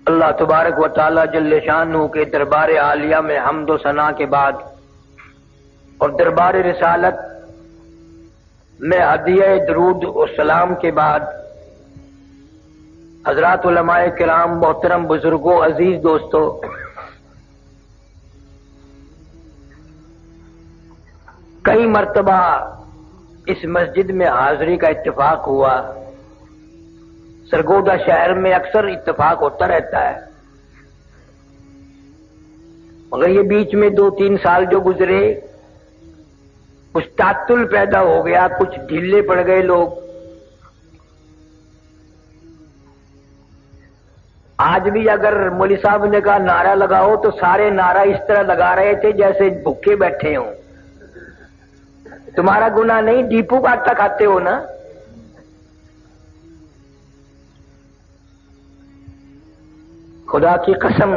اللہ تبارک و تعالی جل شانہ کے دربار عالیہ میں حمد و ثنا کے بعد اور دربار رسالت میں ہدیہ درود و سلام کے بعد حضرات علماء کرام، محترم بزرگوں، عزیز دوستوں، کئی مرتبہ اس مسجد میں حاضری کا اتفاق ہوا۔ سرگودا شہر میں اکثر اتفاق ہوتا رہتا ہے، مگر یہ بیچ میں 2-3 سال جو گزرے کچھ تعطل پیدا ہو گیا، کچھ ڈھیلے پڑ گئے لوگ۔ آج بھی اگر مولوی صاحب نے کہا نعرہ لگاؤ تو سارے نعرہ اس طرح لگا رہے تھے جیسے بھوکے بیٹھے ہوں۔ تمہارا گناہ نہیں، ڈیپو کا آٹا کھاتے ہو نا۔ خدا کی قسم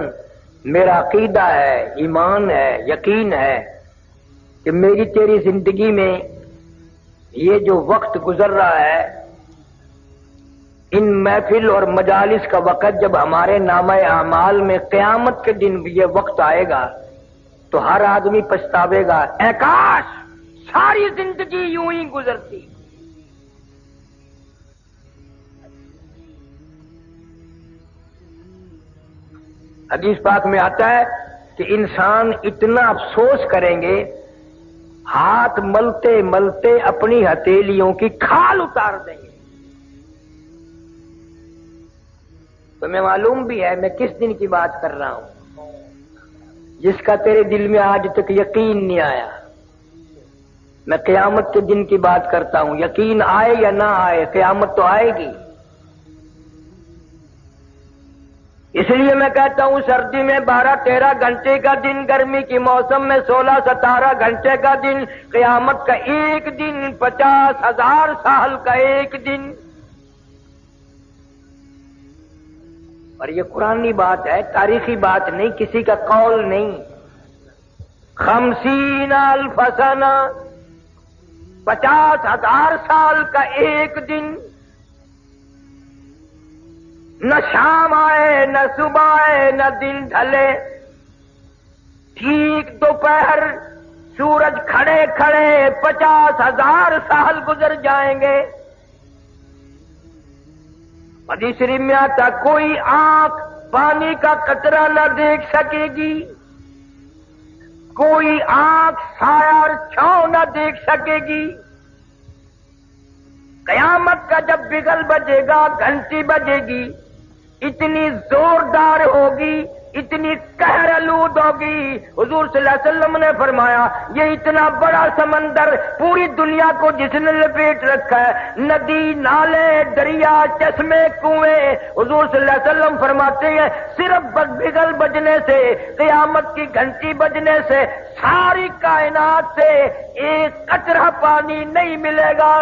میرا عقیدہ ہے، ایمان ہے، یقین ہے کہ میری تیری زندگی میں یہ جو وقت گزر رہا ہے، ان محفل اور مجالس کا وقت جب ہمارے نامہ اعمال میں قیامت کے دن یہ وقت آئے گا تو ہر آدمی پچھتاوے گا، اے کاش ساری زندگی یوں ہی گزرتی۔ حدیث پاک میں آتا ہے کہ انسان اتنا افسوس کریں گے، ہاتھ ملتے ملتے اپنی ہتھیلیوں کی کھال اتار دیں گے۔ تمہیں معلوم بھی ہے میں کس دن کی بات کر رہا ہوں، جس کا تیرے دل میں آج تک یقین نہیں آیا۔ میں قیامت کے دن کی بات کرتا ہوں، یقین آئے یا نہ آئے قیامت تو آئے گی۔ اس لیے میں کہتا ہوں سردی میں 12-13 گھنٹے کا دن، گرمی کی موسم میں 16-17 گھنٹے کا دن، قیامت کا ایک دن 50,000 سال کا ایک دن۔ اور یہ قرآنی بات ہے، تاریخی بات نہیں، کسی کا قول نہیں۔ 50,000 سنہ، 50,000 سال کا ایک دن۔ نہ شام آئے نہ صبح آئے نہ دن ڈھلے، ٹھیک دوپہر سورج کھڑے کھڑے 50,000 سال گزر جائیں گے۔ حدیث شریف میں آتا کوئی آنکھ پانی کا قطرہ نہ دیکھ سکے گی، کوئی آنکھ سایہ اور چھاؤں نہ دیکھ سکے گی۔ قیامت کا جب بگل بجے گا، گھنٹی بجے گی، اتنی زوردار ہوگی، اتنی قہر آلود ہوگی۔ حضور صلی اللہ علیہ وسلم نے فرمایا یہ اتنا بڑا سمندر پوری دنیا کو جس نے لپیٹ رکھا ہے، ندی، نالے، دریا، چشمے، کنویں، حضور صلی اللہ علیہ وسلم فرماتے ہیں صرف بگل بجنے سے، قیامت کی گھنٹی بجنے سے ساری کائنات سے ایک قطرہ پانی نہیں ملے گا۔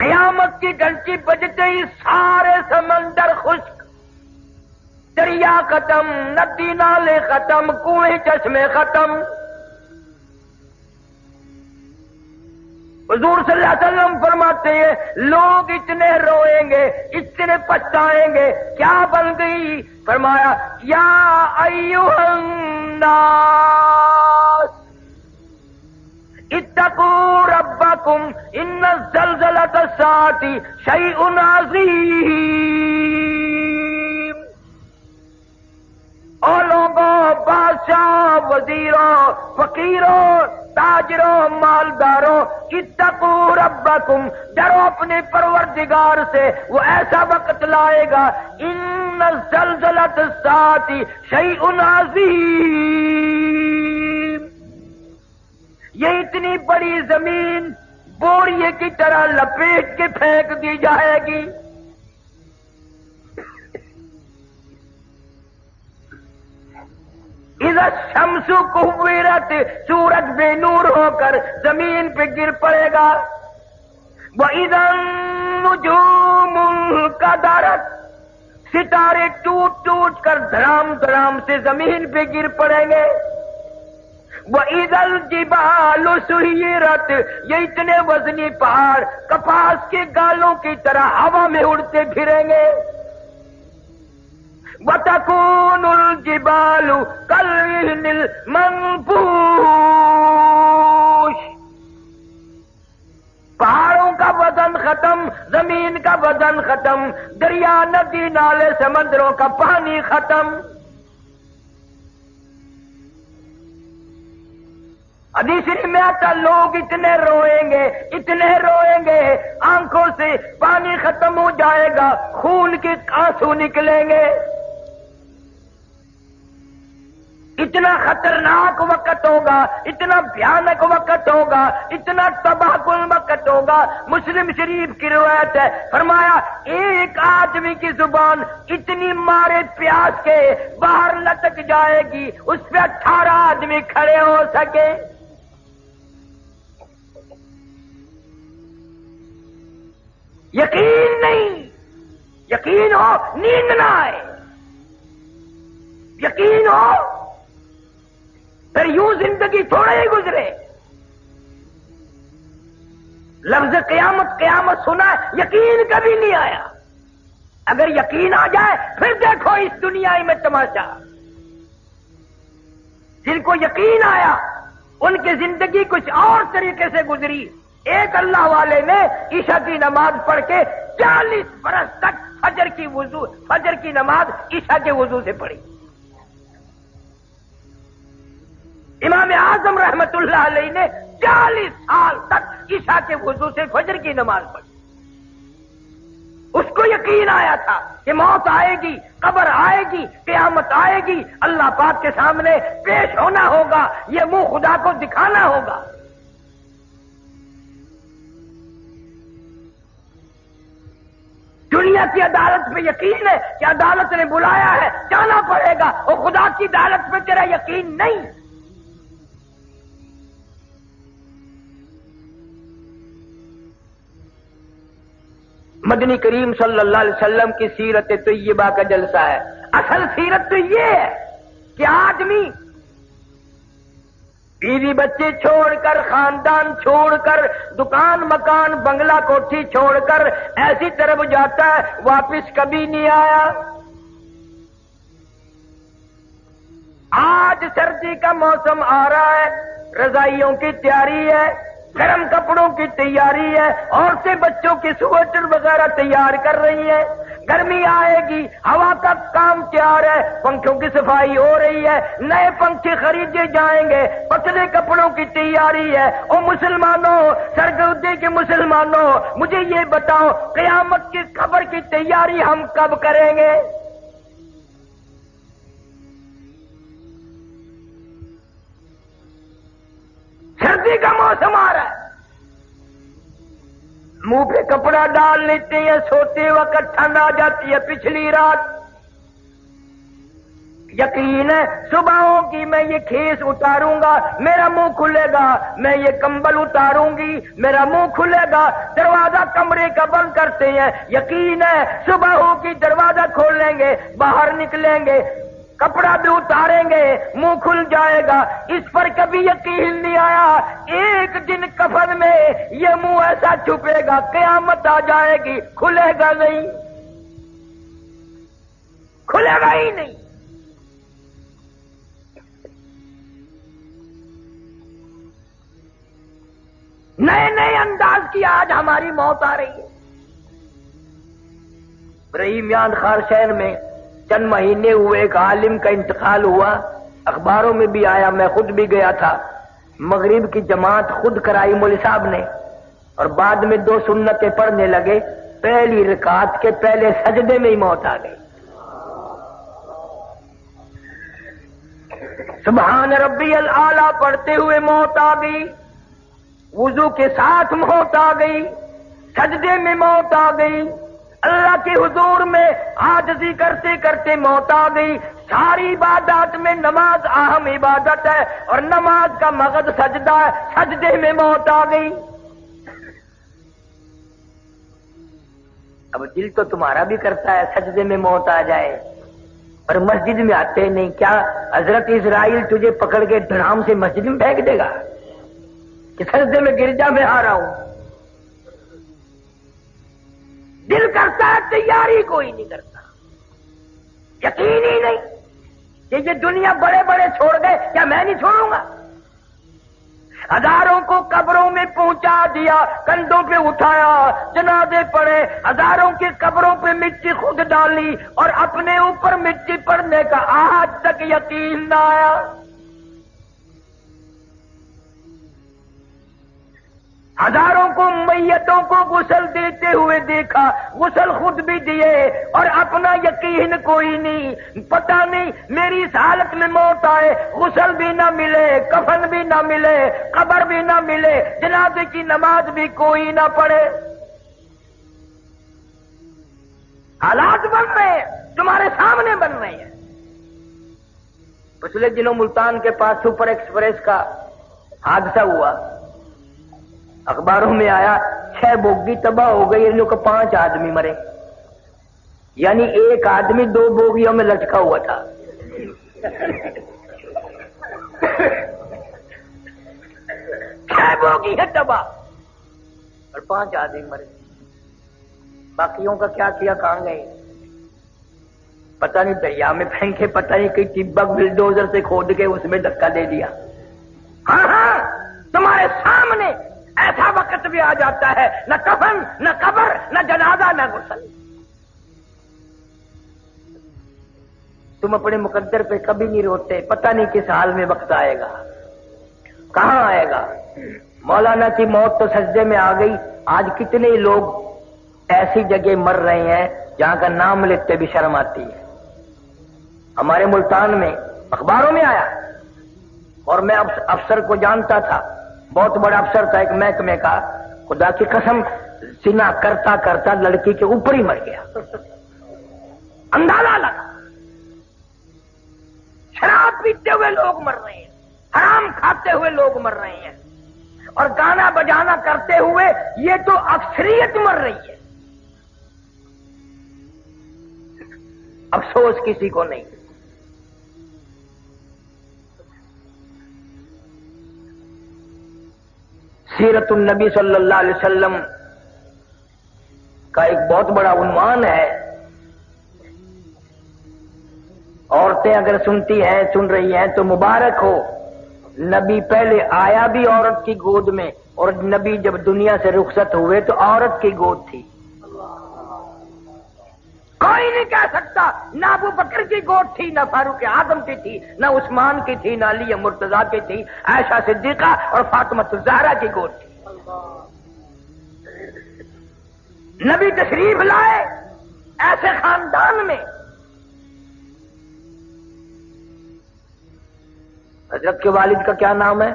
قیامت کی گھنٹی بجتے ہی سارے سمندر خشک، دریا ختم، ندی نالے ختم، کنویں چشمے ختم۔ حضور صلی اللہ علیہ وسلم فرماتے ہیں لوگ اتنے روئیں گے، اتنے پچھتائیں گے، کیا بن گئی؟ فرمایا یا ایھا الناس اتقوا ربکم ان زلزلۃ الساعۃ شیء عظیم۔ او لوگوں، بادشاہ، وزیروں، فقیروں، تاجروں، مالداروں، اتقوا ربکم، ڈرو اپنے پروردگار سے، وہ ایسا وقت لائے گا ان زلزلۃ الساعۃ شیء عظیم، یہ اتنی بڑی زمین بوریے کی طرح لپیٹ کے پھینک دی جائے گی۔ اذا الشمس کورت، سورج بے نور ہو کر زمین پہ گر پڑے گا۔ وَإِذَا النُّجُومُ انْكَدَرَتْ، ستارے ٹوٹ ٹوٹ کر دھڑام دھڑام سے زمین پہ گر پڑیں گے۔ وَإِذَا الْجِبَالُ سُيِّرَتْ، یہ اتنے وزنی پہاڑ کپاس کے گالوں کی طرح ہوا میں اڑتے پھریں گے. وَتَكُونُ الْجِبَالُ كَالْعِهْنِ الْمَنفُوشِ، پہاڑوں کا وزن ختم، زمین کا وزن ختم، دریا ندی نالے سمندروں کا پانی ختم. حدیث شریف میں آتا لوگ اتنے روئیں گے آنکھوں سے پانی ختم ہو جائے گا، خون کے آنسو نکلیں گے. اتنا خطرناک وقت ہوگا، اتنا بھیانک وقت ہوگا، اتنا تباہ کن وقت ہوگا. مسلم شریف کی روایت ہے، فرمایا ایک آدمی کی زبان اتنی مارے پیاس کے باہر لٹک جائے گی اس پہ 18 آدمی کھڑے ہو سکے. یقین نہیں، یقین ہو نیند نہ آئے، یقین ہو پھر یوں زندگی تھوڑا ہی گزرے. لفظ قیامت قیامت سنا یقین کبھی نہیں آیا. اگر یقین آ جائے پھر دیکھو اس دنیا میں تماشا. جن کو یقین آیا ان کی زندگی کچھ اور طریقے سے گزری. ایک اللہ والے نے عشاء کی نماز پڑھ کے 40 برس تک فجر کی نماز عشاء کے وضو سے پڑھی. امام اعظم رحمت اللہ علیہ نے 40 سال تک عشاء کے وضو سے فجر کی نماز پڑھی. اس کو یقین آیا تھا کہ موت آئے گی، قبر آئے گی، قیامت آئے گی، اللہ پاک کے سامنے پیش ہونا ہوگا، یہ منہ خدا کو دکھانا ہوگا. دنیا کی عدالت پہ یقین ہے کہ عدالت نے بلایا ہے جانا پڑے گا، اور خدا کی عدالت پہ تیرا یقین نہیں. مدنی کریم صلی اللہ علیہ وسلم کی سیرت طیبہ کا جلسہ ہے. اصل سیرت تو یہ ہے کہ آدمی بیوی بچے چھوڑ کر، خاندان چھوڑ کر، دکان مکان بنگلہ کوٹھی چھوڑ کر ایسی طرف جاتا ہے واپس کبھی نہیں آیا. آج سردی کا موسم آ رہا ہے، رضائیوں کی تیاری ہے، گرم کپڑوں کی تیاری ہے، عورتیں بچوں کے سویٹر وغیرہ تیار کر رہی ہیں. گرمی آئے گی، ہوا کا کام تیار ہے، پنکھوں کی صفائی ہو رہی ہے، نئے پنکھے خریدے جائیں گے، پتلے کپڑوں کی تیاری ہے. او مسلمانوں، سرگودے کے مسلمانوں، مجھے یہ بتاؤ قیامت کی خبر کی تیاری ہم کب کریں گے؟ سردی کا موسم آ رہا ہے، منہ پہ کپڑا ڈال لیتے ہیں، سوتے وقت ٹھنڈ آ جاتی ہے پچھلی رات. یقین ہے صبح ہوگی میں یہ کھیس اتاروں گا میرا منہ کھلے گا، میں یہ کمبل اتاروں گی میرا منہ کھلے گا. دروازہ کمرے کا بند کرتے ہیں، یقین ہے صبح ہوگی دروازہ کھول لیں گے، باہر نکلیں گے، کپڑا بھی اتاریں گے، منہ کھل جائے گا. اس پر کبھی یقین نہیں آیا ایک دن کفن میں یہ منہ ایسا چھپے گا قیامت آ جائے گی کھلے گا نہیں، کھلے گا ہی نہیں. نئے نئے انداز کی آج ہماری موت آ رہی ہے. رحیم یان خار شہر میں چند مہینے ہوئے ایک عالم کا انتقال ہوا، اخباروں میں بھی آیا، میں خود بھی گیا تھا. مغرب کی جماعت خود کرائی مولوی صاحب نے، اور بعد میں 2 سنتیں پڑھنے لگے. پہلی رکعت کے پہلے سجدے میں ہی موت آ گئی. سبحان ربی الاعلیٰ پڑھتے ہوئے موت آ گئی، وضو کے ساتھ موت آ گئی، سجدے میں موت آ گئی، اللہ کے حضور میں عاجزی کرتے کرتے موت آ گئی. ساری عبادات میں نماز اہم عبادت ہے، اور نماز کا مقصد سجدہ ہے، سجدے میں موت آ گئی. اب دل تو تمہارا بھی کرتا ہے سجدے میں موت آ جائے، اور مسجد میں آتے نہیں. کیا حضرت اسرائیل تجھے پکڑ کے دھڑام سے مسجد میں پھینک دے گا کہ سجدے میں گرجا میں آ رہا ہوں؟ دل کرتا ہے, تیاری کوئی نہیں کرتا. یقین ہی نہیں کہ یہ دنیا بڑے بڑے چھوڑ گئے, کیا میں نہیں چھوڑوں گا؟ ہزاروں کو قبروں میں پہنچا دیا, کندھوں پہ اٹھایا, جنازے پڑے, ہزاروں کی قبروں پہ مٹی خود ڈالی اور اپنے اوپر مٹی پڑنے کا آج تک یقین نہ آیا. ہزاروں کو میتوں کو غسل دیتے ہوئے دیکھا, غسل خود بھی دیے اور اپنا یقین کوئی نہیں. پتہ نہیں میری اس حالت میں موت آئے, غسل بھی نہ ملے, کفن بھی نہ ملے, قبر بھی نہ ملے, جنازے کی نماز بھی کوئی نہ پڑھے. حالات بن رہے ہیں, تمہارے سامنے بن رہے ہیں. پچھلے دنوں ملتان کے پاس سپر ایکسپریس کا حادثہ ہوا, اخباروں میں آیا 6 بوگی تباہ ہو گئی, ان لوگ 5 آدمی مرے. یعنی ایک آدمی 2 بوگیوں میں لٹکا ہوا تھا. 6 بوگی ہے تباہ اور 5 آدمی مرے. باقیوں کا کیا کیا, کہاں گئے پتہ نہیں, دریا میں پھینکے, پتہ نہیں کہ ٹبک بلڈوزر سے کھود کے اس میں دھکا دے دیا. ہاں ہاں, تمہارے سامنے ایسا وقت بھی آ جاتا ہے, نہ کفن, نہ قبر, نہ جنازہ, نہ غسل. تم اپنے مقدر پہ کبھی نہیں روتے, پتہ نہیں کس حال میں وقت آئے گا, کہاں آئے گا. مولانا کی موت تو سجدے میں آ گئی. آج کتنے لوگ ایسی جگہ مر رہے ہیں جہاں کا نام لیتے بھی شرم آتی ہے. ہمارے ملتان میں اخباروں میں آیا, اور میں افسر کو جانتا تھا, بہت بڑا افسر تھا ایک محکمے کا. خدا کی قسم, زنا کرتا کرتا لڑکی کے اوپر ہی مر گیا. اندازہ لگا. شراب پیتے ہوئے لوگ مر رہے ہیں, حرام کھاتے ہوئے لوگ مر رہے ہیں, اور گانا بجانا کرتے ہوئے یہ تو اکثریت مر رہی ہے. افسوس کسی کو نہیں. سیرت النبی صلی اللہ علیہ وسلم کا ایک بہت بڑا عنوان ہے. عورتیں اگر سنتی ہیں, سن رہی ہیں تو مبارک ہو. نبی پہلے آیا بھی عورت کی گود میں, اور نبی جب دنیا سے رخصت ہوئے تو عورت کی گود تھی. کوئی نہیں کہہ سکتا نہ ابو بکر کی گود تھی, نہ فاروق اعظم کی تھی, نہ عثمان کی تھی, نہ علی مرتضیٰ کی تھی. عائشہ صدیقہ اور فاطمہ الزہرا کی گود تھی. نبی تشریف لائے ایسے خاندان میں. حضرت کے والد کا کیا نام ہے؟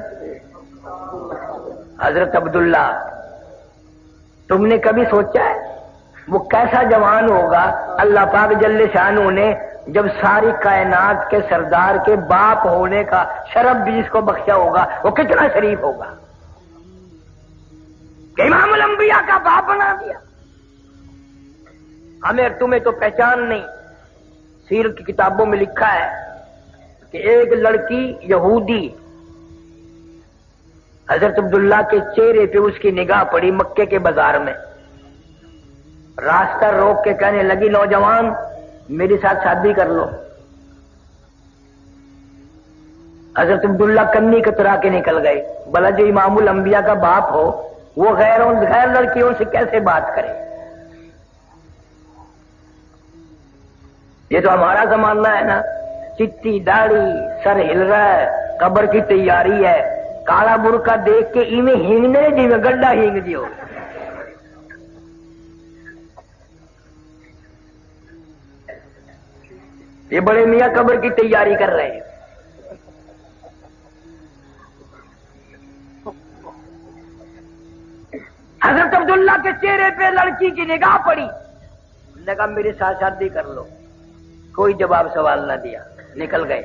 حضرت عبداللہ. تم نے کبھی سوچا ہے وہ کیسا جوان ہوگا اللہ پاک جل شانہ نے جب ساری کائنات کے سردار کے باپ ہونے کا شرف بھی اس کو بخشا ہوگا, وہ کتنا شریف ہوگا کہ امام الانبیاء کا باپ بنا دیا. ہمیں تمہیں تو پہچان نہیں. سیرت کی کتابوں میں لکھا ہے کہ ایک لڑکی یہودی حضرت عبداللہ کے چہرے پہ اس کی نگاہ پڑی مکے کے بازار میں. راستہ روک کے کہنے لگی, نوجوان میرے ساتھ شادی کر لو. حضرت عبداللہ کنی کترا کے نکل گئے. بھلا جو امام الانبیاء کا باپ ہو وہ غیر لڑکیوں سے کیسے بات کرے؟ یہ تو ہمارا زمانہ ہے نا, چٹی داڑھی, سر ہل رہا ہے, قبر کی تیاری ہے, کالا برقع دیکھ کے ایویں ہینگنے جی میں گڈا ہینگ دیو. یہ بڑے میاں قبر کی تیاری کر رہے ہیں. حضرت عبداللہ کے چہرے پہ لڑکی کی نگاہ پڑی, نے کہا میرے ساتھ شادی کر لو. کوئی جواب سوال نہ دیا, نکل گئے.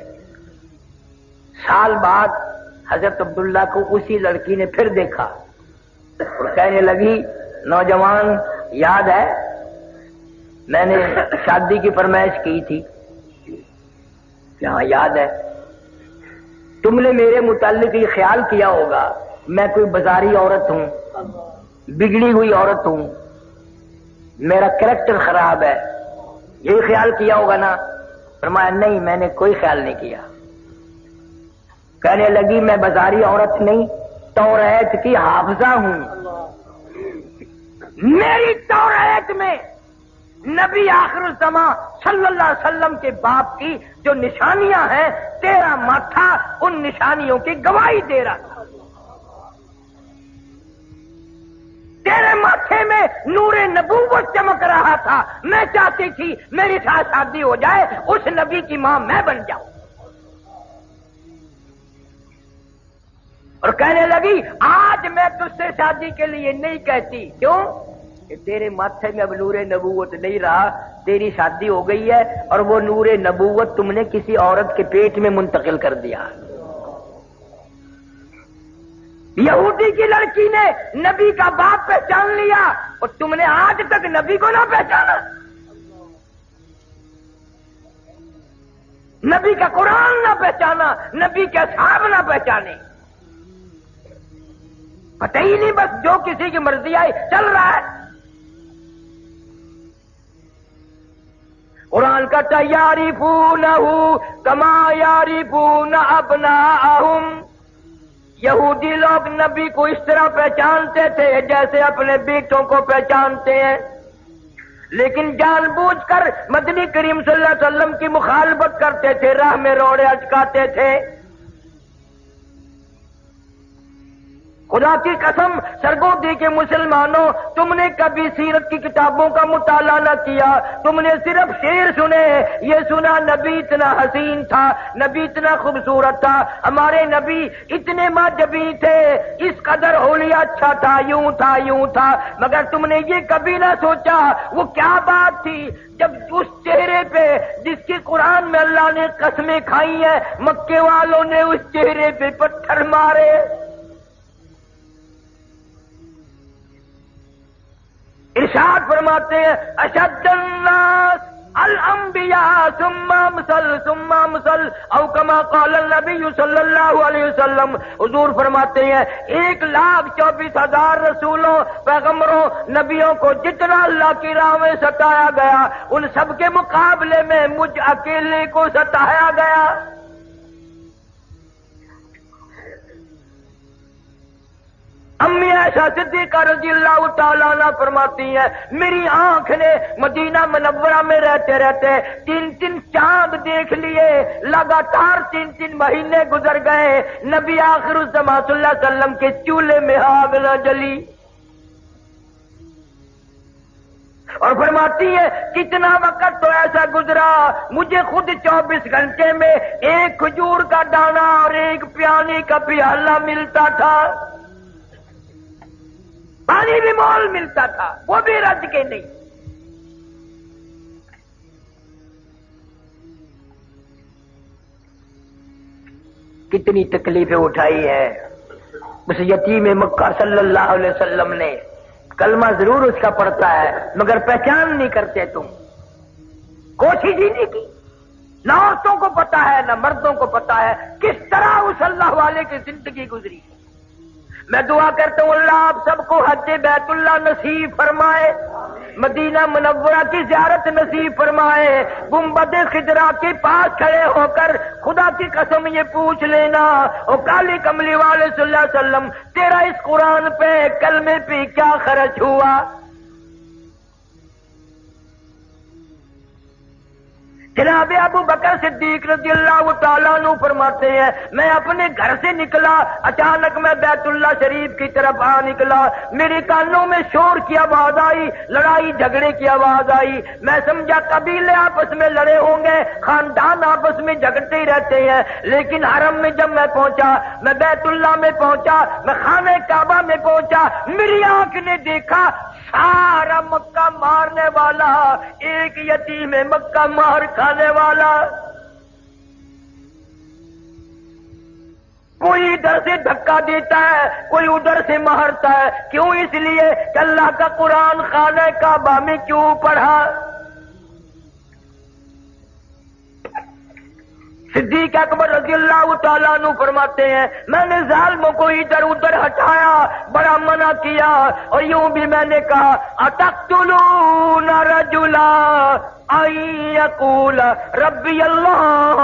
سال بعد حضرت عبداللہ کو اسی لڑکی نے پھر دیکھا اور کہنے لگی, نوجوان یاد ہے میں نے شادی کی فرمائش کی تھی, یہاں یاد ہے تم نے میرے متعلق یہ خیال کیا ہوگا میں کوئی بازاری عورت ہوں، بگڑی ہوئی عورت ہوں، میرا کریکٹر خراب ہے، یہی خیال کیا ہوگا نا؟ فرمایا نہیں، میں نے کوئی خیال نہیں کیا۔ کہنے لگی میں بازاری عورت نہیں، توریت کی حافظہ ہوں، میری توریت میں نبی آخر الزمان صلی اللہ علیہ وسلم کے باپ کی جو نشانیاں ہیں، تیرا ماتھا ان نشانیوں کی گواہی دے رہا تھا۔ تیرے ماتھے میں نور نبوت چمک رہا تھا، میں چاہتی تھی میری ساتھ شادی ہو جائے، اس نبی کی ماں میں بن جاؤں۔ اور کہنے لگی آج میں تجھ سے شادی کے لیے نہیں کہتی، کیوں کہ تیرے ماتھے میں اب نور نبوت نہیں رہا، تیری شادی ہو گئی ہے اور وہ نور نبوت تم نے کسی عورت کے پیٹ میں منتقل کر دیا۔ یہودی کی لڑکی نے نبی کا باپ پہچان لیا اور تم نے آج تک نبی کو نہ پہچانا، نبی کا قرآن نہ پہچانا، نبی کے اصحاب نہ پہچانے، پتہ ہی نہیں، بس جو کسی کی مرضی آئی چل رہا ہے۔ قرآن کا یعرفونہ کما یعرفون ابناءہم، یہودی لوگ نبی کو اس طرح پہچانتے تھے جیسے اپنے بیٹوں کو پہچانتے ہیں، لیکن جان بوجھ کر مدنی کریم صلی اللہ علیہ وسلم کی مخالفت کرتے تھے، راہ میں روڑے اٹکاتے تھے۔ خدا کی قسم سرگودی کے مسلمانوں، تم نے کبھی سیرت کی کتابوں کا مطالعہ نہ کیا، تم نے صرف شعر سنے، یہ سنا نبی اتنا حسین تھا، نبی اتنا خوبصورت تھا، ہمارے نبی اتنے ماجبی تھے، اس قدر حلیہ اچھا تھا، یوں تھا یوں تھا، مگر تم نے یہ کبھی نہ سوچا وہ کیا بات تھی جب اس چہرے پہ جس کی قرآن میں اللہ نے قسمیں کھائی ہیں، مکے والوں نے اس چہرے پہ پتھر مارے۔ ارشاد فرماتے ہیں اشد الناس الانبیاء ثم امثل او کما قال النبی صلی اللہ علیہ وسلم، حضور فرماتے ہیں 1,24,000 رسولوں، پیغمبروں، نبیوں کو جتنا اللہ کی راہ میں ستایا گیا، ان سب کے مقابلے میں مجھ اکیلے کو ستایا گیا۔ امی عائشہ صدیقہ رضی اللہ تعالیٰ عنہ فرماتی ہیں میری آنکھ نے مدینہ منورہ میں رہتے رہتے 3 چاند دیکھ لیے، لگاتار 3 مہینے گزر گئے، نبی آخر الزمان صلی اللہ علیہ وسلم کے چولہے میں آگ نہ جلی۔ اور فرماتی ہے کتنا وقت تو ایسا گزرا مجھے خود 24 گھنٹے میں ایک کھجور کا دانہ اور ایک پیانے کا پیالہ ملتا تھا، پانی بھی مول ملتا تھا، وہ بھی رج کے نہیں۔ کتنی تکلیفیں اٹھائی ہے اس یتیم مکہ صلی اللہ علیہ وسلم نے، کلمہ ضرور اس کا پڑھتا ہے مگر پہچان نہیں کرتے تم، کوشش ہی نہیں کی، نہ عورتوں کو پتا ہے نہ مردوں کو پتا ہے کس طرح اس اللہ والے کی زندگی گزری۔ میں دعا کرتا ہوں اللہ آپ سب کو حج بیت اللہ نصیب فرمائے، مدینہ منورہ کی زیارت نصیب فرمائے، گنبد خضرا کے پاس کھڑے ہو کر خدا کی قسم یہ پوچھ لینا او کالی کملی والے صلی اللہ علیہ وسلم تیرا اس قرآن پہ کلمے پہ کیا خرچ ہوا؟ جناب ابو بکر صدیق رضی اللہ تعالیٰ عنہ فرماتے ہیں میں اپنے گھر سے نکلا، اچانک میں بیت اللہ شریف کی طرف نکلا، میرے کانوں میں شور کی آواز آئی، لڑائی جھگڑے کی آواز آئی، میں سمجھا قبیلے آپس میں لڑے ہوں گے، خاندان آپس میں جھگڑتے ہی رہتے ہیں، لیکن حرم میں جب میں پہنچا، میں بیت اللہ میں پہنچا، میں خانہ کعبہ میں پہنچا، میری آنکھ نے دیکھا سارا مکہ مارنے والا ایک یتیم مکہ مار کھانے والا، کوئی ادھر سے دھکا دیتا ہے کوئی ادھر سے مارتا ہے، کیوں؟ اس لیے کہ اللہ کا قرآن خانہ کعبہ میں کیوں پڑھا؟ صدیق اکبر رضی اللہ تعالیٰ عنہ فرماتے ہیں میں نے ظالموں کو ادھر ادھر ہٹایا، بڑا منع کیا، اور یوں بھی میں نے کہا اتقتلون رجلا ان یقول ربی اللہ،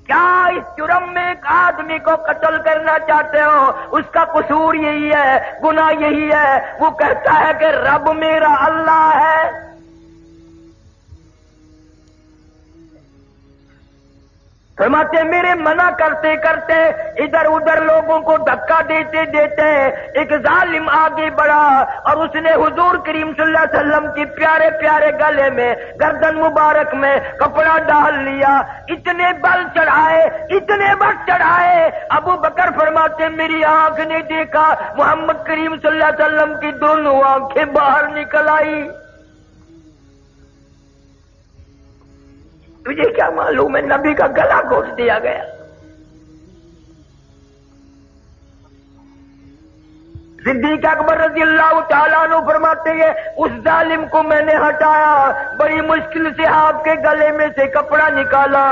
کیا اس جرم میں ایک آدمی کو قتل کرنا چاہتے ہو؟ اس کا قصور یہی ہے، گناہ یہی ہے، وہ کہتا ہے کہ رب میرا اللہ ہے۔ فرماتے میرے منع کرتے کرتے ادھر ادھر لوگوں کو دھکا دیتے دیتے ایک ظالم آگے بڑھا اور اس نے حضور کریم صلی اللہ علیہ وسلم کی پیارے پیارے گلے میں گردن مبارک میں کپڑا ڈال لیا، اتنے بل چڑھائے، اتنے بل چڑھائے، ابو بکر فرماتے میری آنکھ نے دیکھا محمد کریم صلی اللہ علیہ وسلم کی دونوں آنکھیں باہر نکل آئی۔ تجھے کیا معلوم ہے نبی کا گلا گھونٹ دیا گیا۔ صدیق اکبر رضی اللہ تعالیٰ عنہ فرماتے ہیں اس ظالم کو میں نے ہٹایا، بڑی مشکل سے آپ کے گلے میں سے کپڑا نکالا،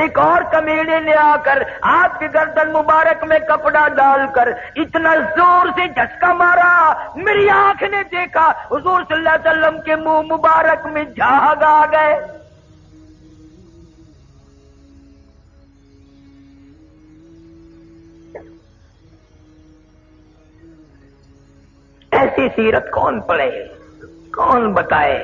ایک اور کمینے نے آ کر آپ کے گردن مبارک میں کپڑا ڈال کر اتنا زور سے جھٹکا مارا، میری آنکھ نے دیکھا حضور صلی اللہ علیہ وسلم کے منہ مبارک میں جھاگ آ گئے۔ ایسی سیرت کون پڑھے، کون بتائے؟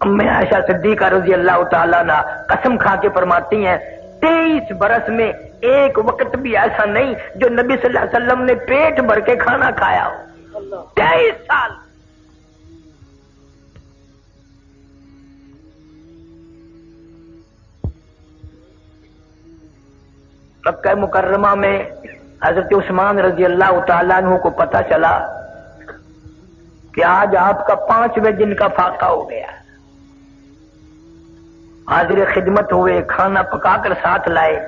امی عائشہ صدیقہ رضی اللہ تعالیٰ عنہ قسم کھا کے فرماتی ہیں 23 برس میں ایک وقت بھی ایسا نہیں جو نبی صلی اللہ علیہ وسلم نے پیٹ بھر کے کھانا کھایا ہو۔ 23 سال مکہ مکرمہ میں حضرت عثمان رضی اللہ تعالیٰ عنہ کو پتہ چلا کہ آج آپ کا 5ویں دن کا فاقہ ہو گیا۔ حاضر خدمت ہوئے، کھانا پکا کر ساتھ لائے،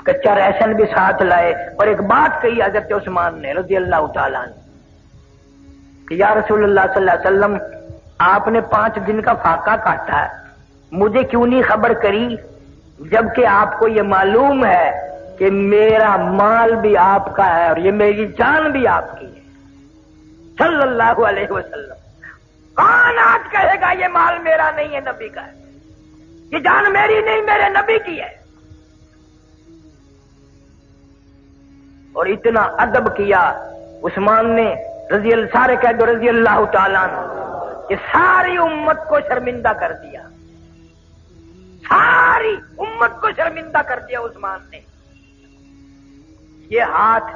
کچا ریشن بھی ساتھ لائے، اور ایک بات کہی حضرت عثمان نے رضی اللہ تعالیٰ عنہ کہ یا رسول اللہ صلی اللہ علیہ وسلم آپ نے 5 دن کا فاقہ کاٹا ہے، مجھے کیوں نہیں خبر کری جبکہ آپ کو یہ معلوم ہے کہ میرا مال بھی آپ کا ہے اور یہ میری جان بھی آپ کی ہے صلی اللہ علیہ وسلم۔ کون آج کہے گا یہ مال میرا نہیں ہے، نبی کا ہے، یہ جان میری نہیں میرے نبی کی ہے؟ اور اتنا ادب کیا عثمان نے سارے کہہ دو رضی اللہ تعالیٰ عنہ کہ ساری امت کو شرمندہ کر دیا، ساری امت کو شرمندہ کر دیا عثمان نے۔ یہ ہاتھ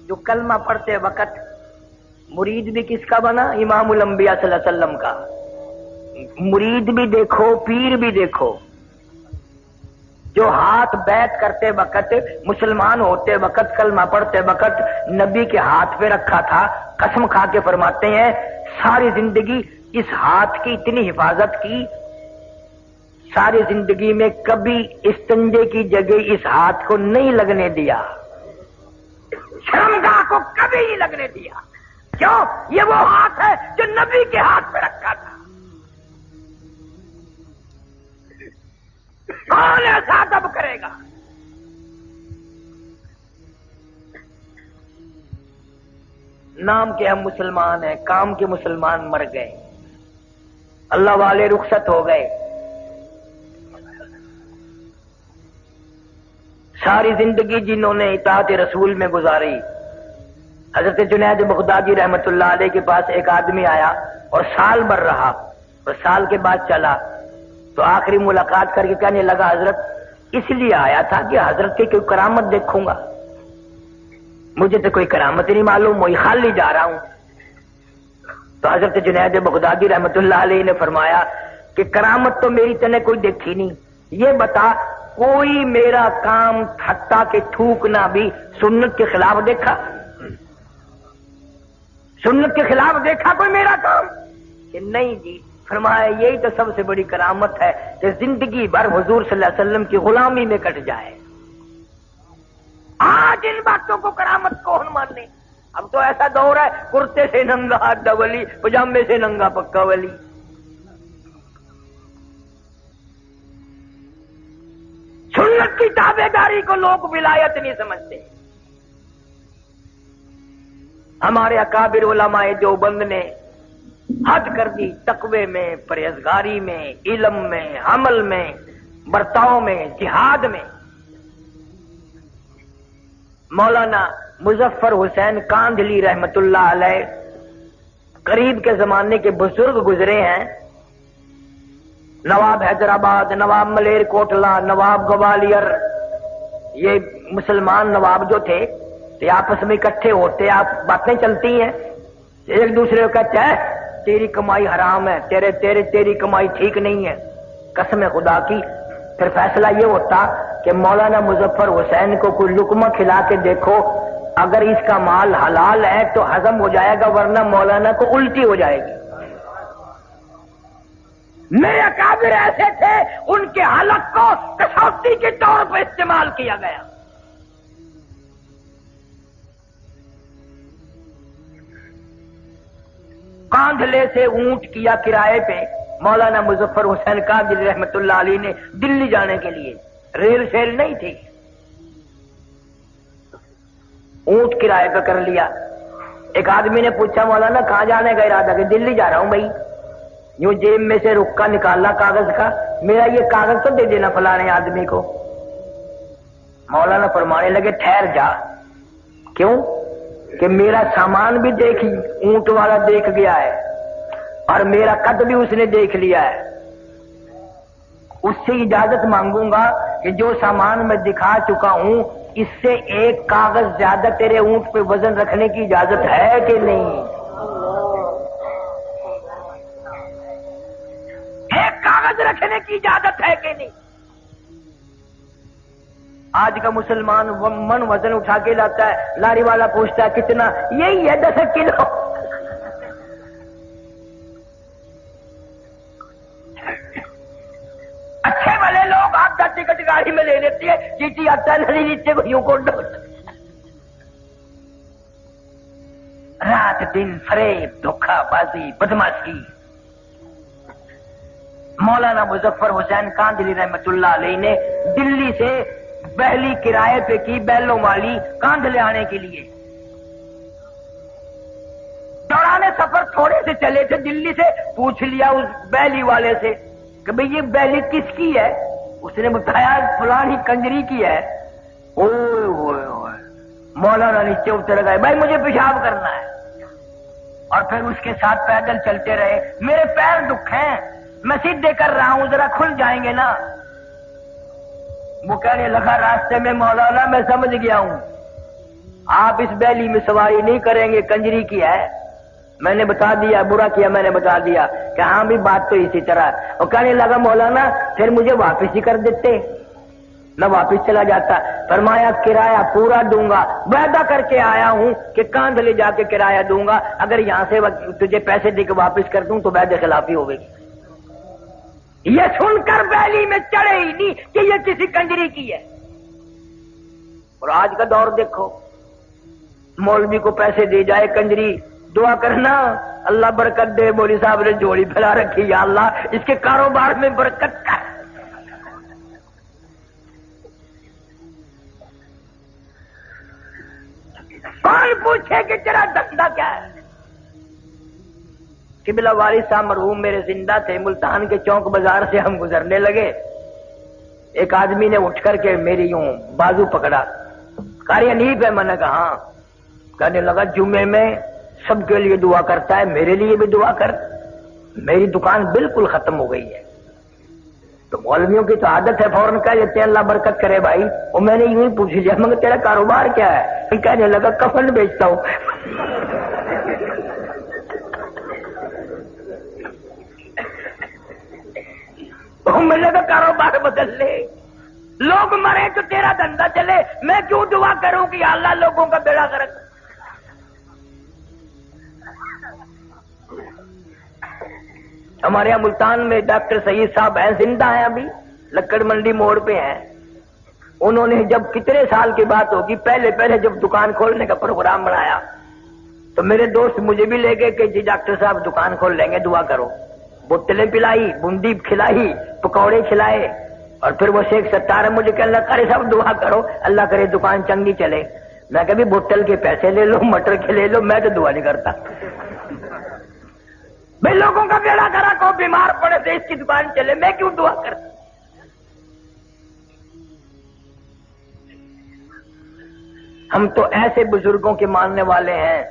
جو کلمہ پڑھتے وقت مرید بھی کس کا بنا؟ امام الانبیاء صلی اللہ علیہ وسلم کا۔ مرید بھی دیکھو، پیر بھی دیکھو، جو ہاتھ بیعت کرتے وقت، مسلمان ہوتے وقت، کلمہ پڑھتے وقت نبی کے ہاتھ پہ رکھا تھا، قسم کھا کے فرماتے ہیں ساری زندگی اس ہاتھ کی اتنی حفاظت کی، ساری زندگی میں کبھی استنجے کی جگہ اس ہاتھ کو نہیں لگنے دیا، شرمگاہ کو کبھی نہیں لگنے دیا۔ کیوں؟ یہ وہ ہاتھ ہے جو نبی کے ہاتھ پہ رکھا تھا۔ کون ایسا ادب کرے گا؟ نام کے ہم مسلمان ہیں، کام کے مسلمان مر گئے، اللہ والے رخصت ہو گئے، ساری زندگی جنہوں نے اطاعت رسول میں گزاری۔ حضرت جنید بغدادی رحمت اللہ علیہ کے پاس ایک آدمی آیا اور سال بھر رہا، اور سال کے بعد چلا تو آخری ملاقات کر کے کہنے لگا حضرت اس لیے آیا تھا کہ حضرت کی کوئی کرامت دیکھوں گا، مجھے تو کوئی کرامت نہیں معلوم، وہی خالی جا رہا ہوں۔ تو حضرت جنید بغدادی رحمت اللہ علیہ نے فرمایا کہ کرامت تو میری تنے کوئی دیکھی نہیں، یہ بتا کوئی میرا کام حتیٰ کہ تھوکنا بھی سنت کے خلاف دیکھا؟ سنت کے خلاف دیکھا کوئی میرا کام؟ کہ نہیں جی۔ فرمایا یہی تو سب سے بڑی کرامت ہے کہ زندگی بھر حضور صلی اللہ علیہ وسلم کی غلامی میں کٹ جائے۔ آج ان باتوں کو کرامت کون مانے؟ اب تو ایسا دور ہے کرتے سے ننگا آدھا ولی، پجامے سے ننگا پکا ولی۔ سنت کی تابع داری کو لوگ ولایت نہیں سمجھتے۔ ہمارے اکابر علماء دیوبند نے حد کر دی تقوی میں، پرہیزگاری میں، علم میں، عمل میں، برتاؤ میں، جہاد میں۔ مولانا مظفر حسین کاندھلی رحمت اللہ علیہ قریب کے زمانے کے بزرگ گزرے ہیں۔ نواب حیدرآباد، نواب ملیر کوٹلا، نواب گوالیر، یہ مسلمان نواب جو تھے یہ آپس میں اکٹھے ہوتے، آپ باتیں چلتی ہیں، ایک دوسرے کو کہتے ہیں تیری کمائی حرام ہے، تیری کمائی ٹھیک نہیں ہے، قسم خدا کی۔ پھر فیصلہ یہ ہوتا کہ مولانا مظفر حسین کو کوئی لقمہ کھلا کے دیکھو، اگر اس کا مال حلال ہے تو ہضم ہو جائے گا، ورنہ مولانا کو الٹی ہو جائے گی۔ میرے اکابر ایسے تھے، ان کے حلق کو کسوٹی کے طور پر استعمال کیا گیا۔ کاندھلے سے اونٹ کیا کرائے پہ مولانا مظفر حسین کاندھلی رحمت اللہ علیہ نے دلی جانے کے لیے، ریل سیل نہیں تھی، اونٹ کرائے پہ کر لیا۔ ایک آدمی نے پوچھا مولانا کہاں جانے کا ارادہ؟ کہ دلی جا رہا ہوں بھائی۔ یوں جیب میں سے رکا نکالا کاغذ کا، میرا یہ کاغذ تو دے دینا فلانے آدمی کو۔ مولانا فرمانے لگے ٹھہر جا، کیوں؟ کہ میرا سامان بھی دیکھ اونٹ والا دیکھ گیا ہے اور میرا قد بھی اس نے دیکھ لیا ہے، اس سے اجازت مانگوں گا کہ جو سامان میں دکھا چکا ہوں اس سے ایک کاغذ زیادہ تیرے اونٹ پہ وزن رکھنے کی اجازت ہے کہ نہیں؟ ایک کاغذ رکھنے کی اجازت ہے کہ نہیں؟ آج کا مسلمان من وزن اٹھا کے لاتا ہے، لاری والا پوچھتا ہے کتنا؟ یہی ہے 10 کلو۔ اچھے والے لوگ آپ کا ٹکٹ گاڑی میں لے لیتے ہیں، چیٹی آتا ہے نہیں نیچے کو یوں کو ڈال۔ رات دن فریب، دھوکہ بازی، بدماشی۔ مولانا مظفر حسین کاندھلی رحمت اللہ علیہ نے دلی سے بہلی کرائے پہ کی، بیلوں والی کاندھلے آنے کے لیے۔ دوران سفر تھوڑے سے چلے تھے، دلی سے پوچھ لیا اس بہلی والے سے کہ بھئی یہ بہلی کس کی ہے؟ اس نے بتایا فلانی کنجری کی ہے۔ اوئے ہوئے ہوئے، مولانا نیچے اتر گئے، بھائی مجھے پیشاب کرنا ہے، اور پھر اس کے ساتھ پیدل چلتے رہے۔ میرے پیر دکھ ہیں، میں سیدھے کر رہا ہوں، ذرا کھل جائیں گے نا؟ وہ کہنے لگا راستے میں مولانا میں سمجھ گیا ہوں، آپ اس بیلی میں سواری نہیں کریں گے، کنجری کی ہے۔ میں نے بتا دیا، برا کیا میں نے بتا دیا کہ ہاں بھی بات تو اسی طرح۔ وہ کہنے لگا مولانا پھر مجھے واپس ہی کر دیتے، میں واپس چلا جاتا۔ فرمایا کرایہ پورا دوں گا، وعدہ کر کے آیا ہوں کہ کاندھلے جا کے کرایہ دوں گا، اگر یہاں سے تجھے پیسے دے کے واپس کر دوں تو وعدے خلافی ہوگی۔ یہ سن کر بیلی میں چڑھے ہی نہیں کہ یہ کسی کنجری کی ہے۔ اور آج کا دور دیکھو، مولوی کو پیسے دے جائے کنجری، دعا کرنا اللہ برکت دے، مولوی صاحب نے جوڑی پھیلا رکھی، یا اللہ اس کے کاروبار میں برکت کر۔ کون پوچھے کہ تیرا دھندا کیا ہے؟ قبلہ والد صاحب مرحوم میرے زندہ تھے، ملتان کے چوک بازار سے ہم گزرنے لگے، ایک آدمی نے اٹھ کر کے میری یوں بازو پکڑا، قاری حنیف ہے؟ میں نے کہا ہاں۔ کہنے لگا جمعے میں سب کے لیے دعا کرتا ہے، میرے لیے بھی دعا کر، میری دکان بالکل ختم ہو گئی ہے۔ تو مولویوں کی تو عادت ہے فوراً کہہ دیتے ہیں اللہ برکت کرے بھائی۔ اور میں نے یوں ہی پوچھ لیا مگر تیرا کاروبار کیا ہے؟ کہنے لگا کفن بیچتا ہوں۔ میں نے تو کاروبار بدل لے، لوگ مرے تو تیرا دھندا چلے، میں کیوں دعا کروں کہ اللہ لوگوں کا بیڑا غرق۔ ہمارے یہاں ملتان میں ڈاکٹر سعید صاحب ہیں، زندہ ہیں، ابھی لکڑ منڈی موڑ پہ ہیں۔ انہوں نے جب کتنے سال کی بات ہوگی، پہلے جب دکان کھولنے کا پروگرام بنایا تو میرے دوست مجھے بھی لے گئے کہ جی ڈاکٹر صاحب دکان کھول لیں گے، دعا کرو. بوتلیں پلائی، بوندی کھلائی، پکوڑے کھلائے، اور پھر وہ شیخ ستار مجھے کہ اللہ کرے صاحب دعا کرو، اللہ کرے دکان چنگی چلے. میں کبھی بوتل کے پیسے لے لو، مٹر کے لے لو، میں تو دعا نہیں کرتا. بھائی لوگوں کا بیڑا کرا کو بیمار پڑے تو اس کی دکان چلے، میں کیوں دعا کرتا؟ ہم تو ایسے بزرگوں کے ماننے والے ہیں،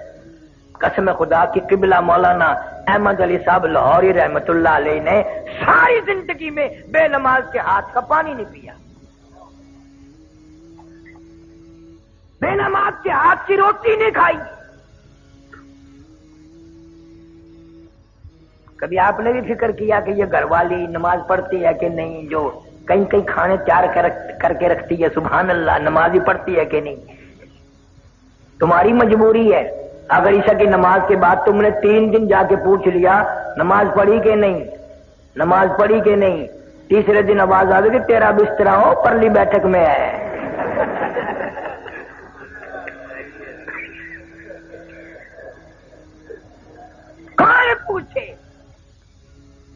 قسم خدا کی قبلہ مولانا احمد علی صاحب لاہوری رحمت اللہ علیہ نے ساری زندگی میں بے نماز کے ہاتھ کا پانی نہیں پیا، بے نماز کے ہاتھ کی روٹی نہیں کھائی. کبھی آپ نے بھی فکر کیا کہ یہ گھر والی نماز پڑھتی ہے کہ نہیں، جو کہیں کہیں کھانے تیار کر کے رکھتی ہے، سبحان اللہ، نماز ہی پڑھتی ہے کہ نہیں؟ تمہاری مجبوری ہے. اگر عشاء کی نماز کے بعد تم نے 3 دن جا کے پوچھ لیا نماز پڑھی کہ نہیں، نماز پڑھی کہ نہیں، تیسرے دن آواز آ گئی کہ تیرا بستر ہو پرلی بیٹھک میں ہے. کون پوچھے؟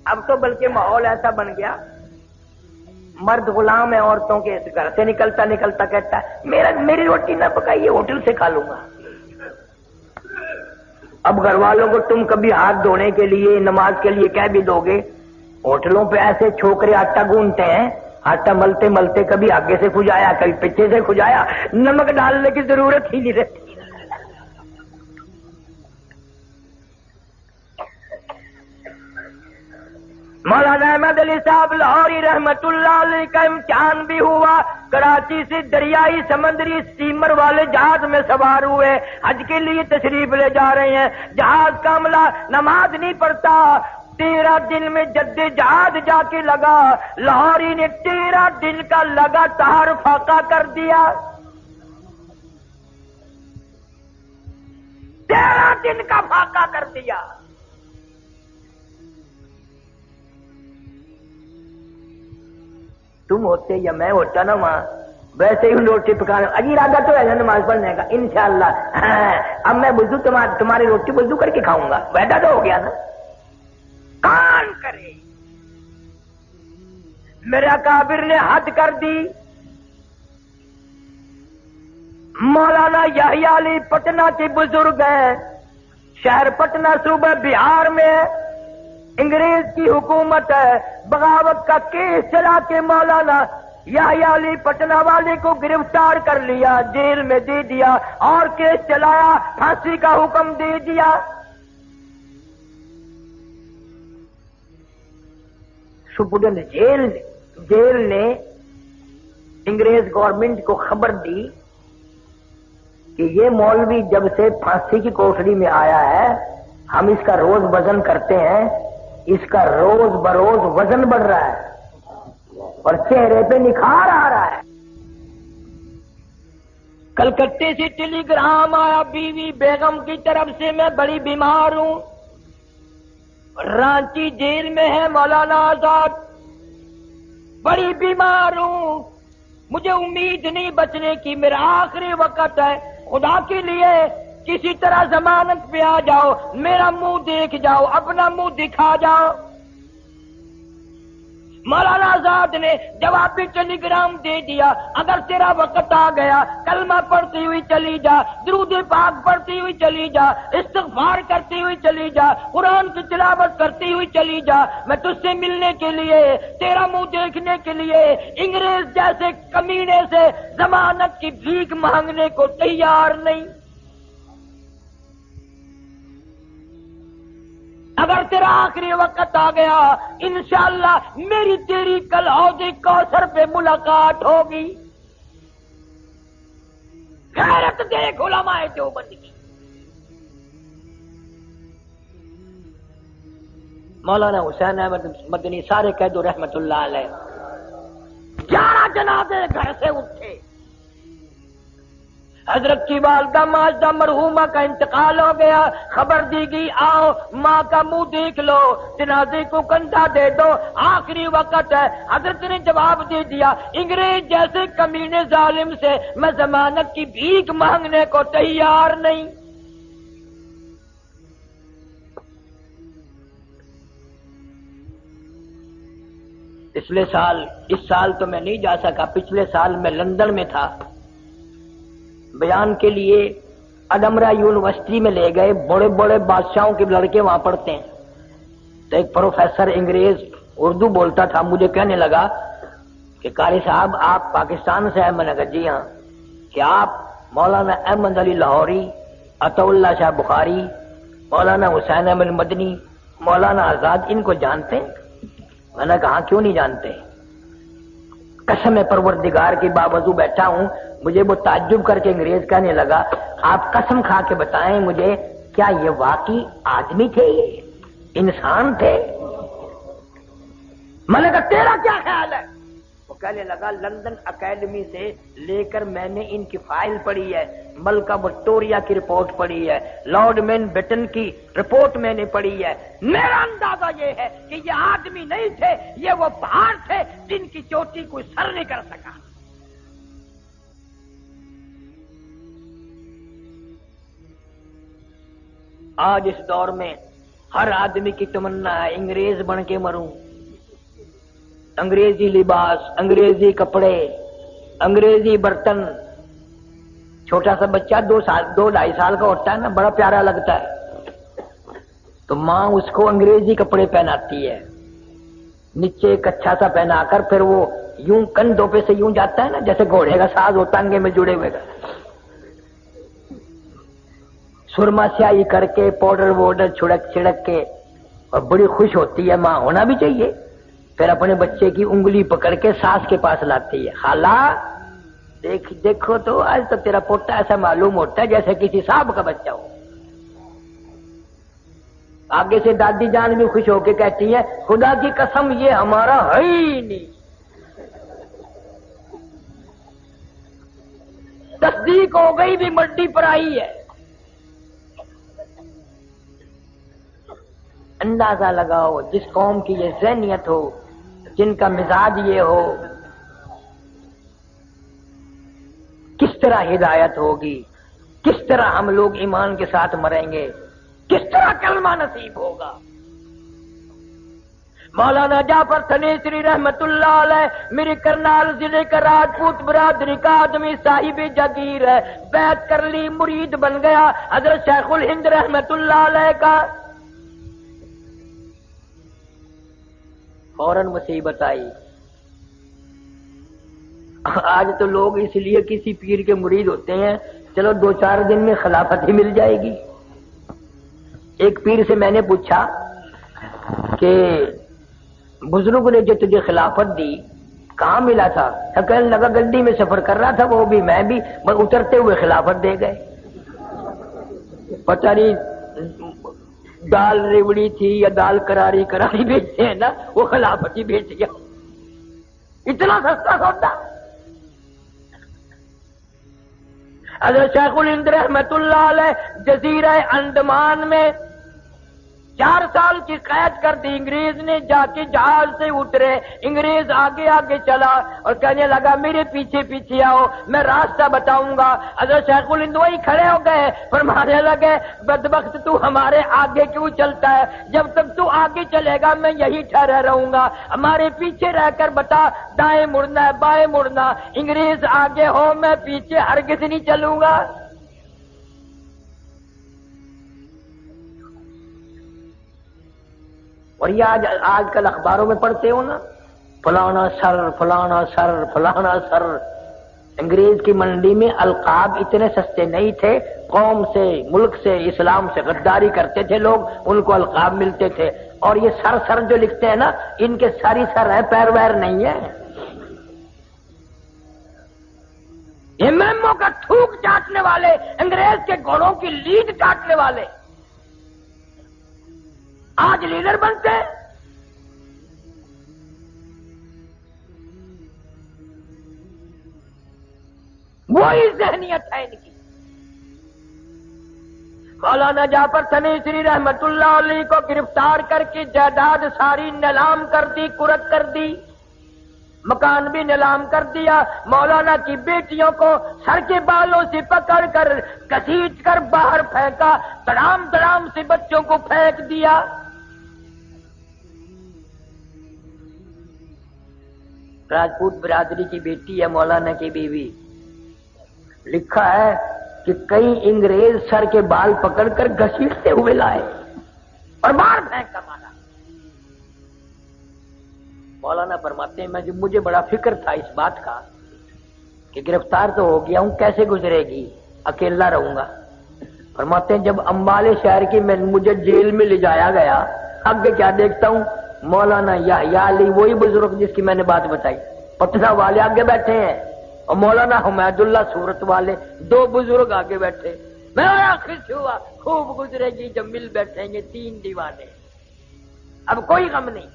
اب تو بلکہ ماحول ایسا بن گیا، مرد غلام ہے عورتوں کے. اس گھر سے نکلتا نکلتا کہتا ہے میری روٹی نہ پکائیے، ہوٹل سے کھا لوں گا. اب گھر والوں کو تم کبھی ہاتھ دھونے کے لیے، نماز کے لیے کہہ بھی دو گے، ہوٹلوں پہ ایسے چھوکرے آٹا گوندتے ہیں، آٹا ملتے ملتے کبھی آگے سے کھجایا کبھی پیچھے سے کھجایا، نمک ڈالنے کی ضرورت ہی نہیں رہتی. مولانا احمد علی صاحب لاہوری رحمت اللہ علیہ کا امتحان بھی ہوا. کراچی سے دریائی سمندری اسٹیمر والے جہاز میں سوار ہوئے، حج کے لیے تشریف لے جا رہے ہیں. جہاز کا عملہ نماز نہیں پڑھتا. 13 دن میں جد جہاد جا کے لگا. لاہوری نے 13 دن کا لگاتار فاقہ کر دیا. 13 دن کا فاقہ کر دیا. تم ہوتے یا میں ہوتا نا وہاں، ویسے ہی روٹی پکانا. اجی ارادہ تو ہے نا نماز پڑھنے کا انشاءاللہ. اب میں وضو تمہاری روٹی وضو کر کے کھاؤں گا، وعدہ تو ہو گیا نا. کون کرے؟ میرا کابر نے حد کر دی. مولانا یحییٰ علی پٹنہ کے بزرگ ہیں، شہر پٹنہ صوبہ بہار میں انگریز کی حکومت ہے. بغاوت کا کیس چلا کے مولانا یحییٰ علی پٹنہ والے کو گرفتار کر لیا، جیل میں دے دیا، اور کیس چلایا، پھانسی کا حکم دے دیا. سپرڈنٹ جیل نے انگریز گورنمنٹ کو خبر دی کہ یہ مولوی جب سے پھانسی کی کوٹڑی میں آیا ہے، ہم اس کا روز وزن کرتے ہیں، اس کا روز بروز وزن بڑھ رہا ہے اور چہرے پہ نکھار آ رہا ہے. کلکتے سے ٹیلی گرام آیا بیوی بیگم کی طرف سے، میں بڑی بیمار ہوں، رانچی جیل میں ہے مولانا آزاد، بڑی بیمار ہوں، مجھے امید نہیں بچنے کی، میرا آخری وقت ہے، خدا کے لیے کسی طرح ضمانت پہ آ جاؤ، میرا منہ دیکھ جاؤ، اپنا منہ دکھا جاؤ. مولانا آزاد نے جوابی ٹیلی گرام دے دیا، اگر تیرا وقت آ گیا کلمہ پڑھتی ہوئی چلی جا، درود پاک پڑھتی ہوئی چلی جا، استغفار کرتی ہوئی چلی جا، قرآن کی تلاوت کرتی ہوئی چلی جا، میں تجھ سے ملنے کے لیے، تیرا منہ دیکھنے کے لیے، انگریز جیسے کمینے سے ضمانت کی بھیک مانگنے کو تیار نہیں. اگر تیرا آخری وقت آ گیا انشاءاللہ میری تیری کل حوض کوثر پہ ملاقات ہوگی. غیرت دیکھ علماء دیوبند کی. مولانا حسین احمد مدنی سارے کہہ دو رحمت اللہ علیہ. 11 جنازے گھر سے اٹھے. حضرت کی والدہ ماجدہ مرحومہ کا انتقال ہو گیا، خبر دی گئی آؤ ماں کا منہ دیکھ لو، جنازے کو کندھا دے دو، آخری وقت ہے. حضرت نے جواب دے دیا انگریز جیسے کمینے ظالم سے میں ضمانت کی بھیک مانگنے کو تیار نہیں. پچھلے سال، اس سال تو میں نہیں جا سکا، پچھلے سال میں لندن میں تھا بیان کے لیے، ادمرا یونیورسٹی میں لے گئے، بڑے بڑے بادشاہوں کے لڑکے وہاں پڑھتے ہیں، تو ایک پروفیسر انگریز اردو بولتا تھا، مجھے کہنے لگا کہ قاری صاحب آپ پاکستان سے ہیں؟ میں نے کہا جی ہاں۔ کہ آپ مولانا احمد علی لاہوری، عطا اللہ شاہ بخاری، مولانا حسین احمد مدنی، مولانا آزاد ان کو جانتے ہیں؟ میں نے کہا کیوں نہیں جانتے؟ قسم پروردگار کی باوضو بیٹھا ہوں، مجھے وہ تعجب کر کے انگریز کہنے لگا آپ قسم کھا کے بتائیں مجھے، کیا یہ واقعی آدمی تھے، یہ انسان تھے؟ میں نے کہا تیرا کیا خیال ہے؟ وہ کہنے لگا لندن اکیڈمی سے لے کر میں نے ان کی فائل پڑھی ہے، ملکہ وکٹوریہ کی رپورٹ پڑھی ہے، لارڈ ماؤنٹ بیٹن کی رپورٹ میں نے پڑھی ہے، میرا اندازہ یہ ہے کہ یہ آدمی نہیں تھے، یہ وہ پہاڑ تھے جن کی چوٹی کوئی سر نہیں کر سکا۔ آج اس دور میں ہر آدمی کی تمنا ہے انگریز بن کے مروں، انگریزی لباس، انگریزی کپڑے، انگریزی برتن۔ چھوٹا سا بچہ 2-2.5 سال کا ہوتا ہے نا، بڑا پیارا لگتا ہے، تو ماں اس کو انگریزی کپڑے پہناتی ہے، نیچے ایک اچھا سا پہنا کر، پھر وہ یوں کندھوں پہ سے یوں جاتا ہے نا جیسے گھوڑے کا ساز ہوتا انگے میں جڑے ہوئے گا، سرما سیاہی کر کے، پاؤڈر ووڈر چھڑک کے، اور بڑی خوش ہوتی ہے ماں، ہونا بھی چاہیے۔ پھر اپنے بچے کی انگلی پکڑ کے ساس کے پاس لاتی ہے، خالہ دیکھو تو آج تو تیرا پوتا ایسا معلوم ہوتا ہے جیسے کسی صاحب کا بچہ ہو۔ آگے سے دادی جان بھی خوش ہو کے کہتی ہے خدا کی قسم یہ ہمارا ہے ہی نہیں۔ تصدیق ہو گئی بھی مٹی پر آئی ہے۔ اندازہ لگاؤ جس قوم کی یہ ذہنیت ہو، جن کا مزاج یہ ہو، کس طرح ہدایت ہوگی، کس طرح ہم لوگ ایمان کے ساتھ مریں گے، کس طرح کلمہ نصیب ہوگا۔ مولانا جعفر تنیسری رحمت اللہ علیہ میری کرنال ضلع کا راجپوت برادری کا آدمی صاحب جگیر ہے، بیعت کر لی، مرید بن گیا حضرت شیخ الہند رحمت اللہ علیہ کا۔ فوراً مصیبت آئی۔ آج تو لوگ اس لیے کسی پیر کے مرید ہوتے ہیں چلو 2-4 دن میں خلافت ہی مل جائے گی۔ ایک پیر سے میں نے پوچھا کہ بزرگ نے جو تجھے خلافت دی کہاں ملا تھا؟ کہنے لگا گڈی میں سفر کر رہا تھا، وہ بھی میں بھی، اترتے ہوئے خلافت دے گئے۔ پتہ نہیں دال ریوڑی تھی یا دال کراری بیچتے ہیں نا، وہ خلافت ہی بیچ گیا، اتنا سستا سودا۔ حضرت شیخ الہند رحمت اللہ علیہ جزیرہ انڈمان میں 4 سال کی قید کر دی انگریز نے، جا کے جہاز سے اترے، انگریز آگے آگے چلا اور کہنے لگا میرے پیچھے پیچھے آؤ میں راستہ بتاؤں گا۔ حضرت شیخ الہند وہی کھڑے ہو گئے، فرمانے لگے بدبخت تو ہمارے آگے کیوں چلتا ہے؟ جب تک تو آگے چلے گا میں یہی ٹھہرا رہوں گا، ہمارے پیچھے رہ کر بتا دائیں مڑنا ہے بائیں مڑنا، انگریز آگے ہو میں پیچھے ہرگز نہیں چلوں گا۔ اور یہ آج کل اخباروں میں پڑھتے ہو نا، فلانا سر فلانا سر فلانا سر۔ انگریز کی منڈی میں القاب اتنے سستے نہیں تھے، قوم سے، ملک سے، اسلام سے غداری کرتے تھے لوگ، ان کو القاب ملتے تھے۔ اور یہ سر سر جو لکھتے ہیں نا، ان کے ساری سر ہیں، پیر ویر نہیں ہے۔ یہ میمو کا تھوک چاٹنے والے، انگریز کے گھوڑوں کی لیڈ کاٹنے والے آج لیڈر بنتے ہیں۔ وہی ذہنیت ہے ان کی۔ مولانا جعفر تنیسری رحمت اللہ علیہ کو گرفتار کر کے جائیداد ساری نیلام کر دی، کرک کر دی، مکان بھی نیلام کر دیا۔ مولانا کی بیٹیوں کو سر کے بالوں سے پکڑ کر گھسیٹ کر باہر پھینکا، دڑام دڑام سے بچوں کو پھینک دیا۔ راجپوت برادری کی بیٹی ہے مولانا کی بیوی. لکھا ہے کہ کئی انگریز سر کے بال پکڑ کر گھسیٹتے ہوئے لائے اور مار پھینک کا مارا. مولانا فرماتے ہیں مجھے بڑا فکر تھا اس بات کا کہ گرفتار تو ہو گیا ہوں، کیسے گزرے گی، اکیلا رہوں گا. فرماتے ہیں جب امبالے شہر کی مجھے جیل میں لے جایا گیا، آگے کیا دیکھتا ہوں، مولانا یحییٰ علی وہی بزرگ جس کی میں نے بات بتائی، پٹنہ والے آگے بیٹھے ہیں اور مولانا حمید اللہ صورت والے، دو بزرگ آگے بیٹھے. میں خوش ہوا، خوب گزرے گی جب مل بیٹھیں گے تین دیوانے، اب کوئی غم نہیں.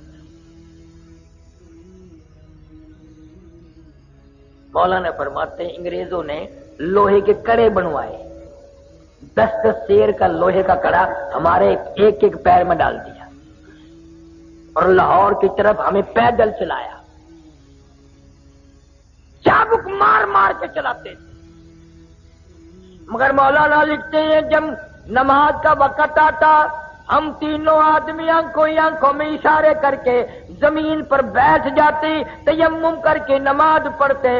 مولانا فرماتے ہیں انگریزوں نے لوہے کے کڑے بنوائے، 10 شیر کا لوہے کا کڑا ہمارے ایک ایک پیر میں ڈال دیا اور لاہور کی طرف ہمیں پیدل چلایا. چابک مار مار کے چلاتے تھے. مگر مولانا لکھتے ہیں جب نماز کا وقت آتا ہم تینوں آدمی آنکھوں میں اشارے کر کے زمین پر بیٹھ جاتے، تیمم کر کے نماز پڑھتے.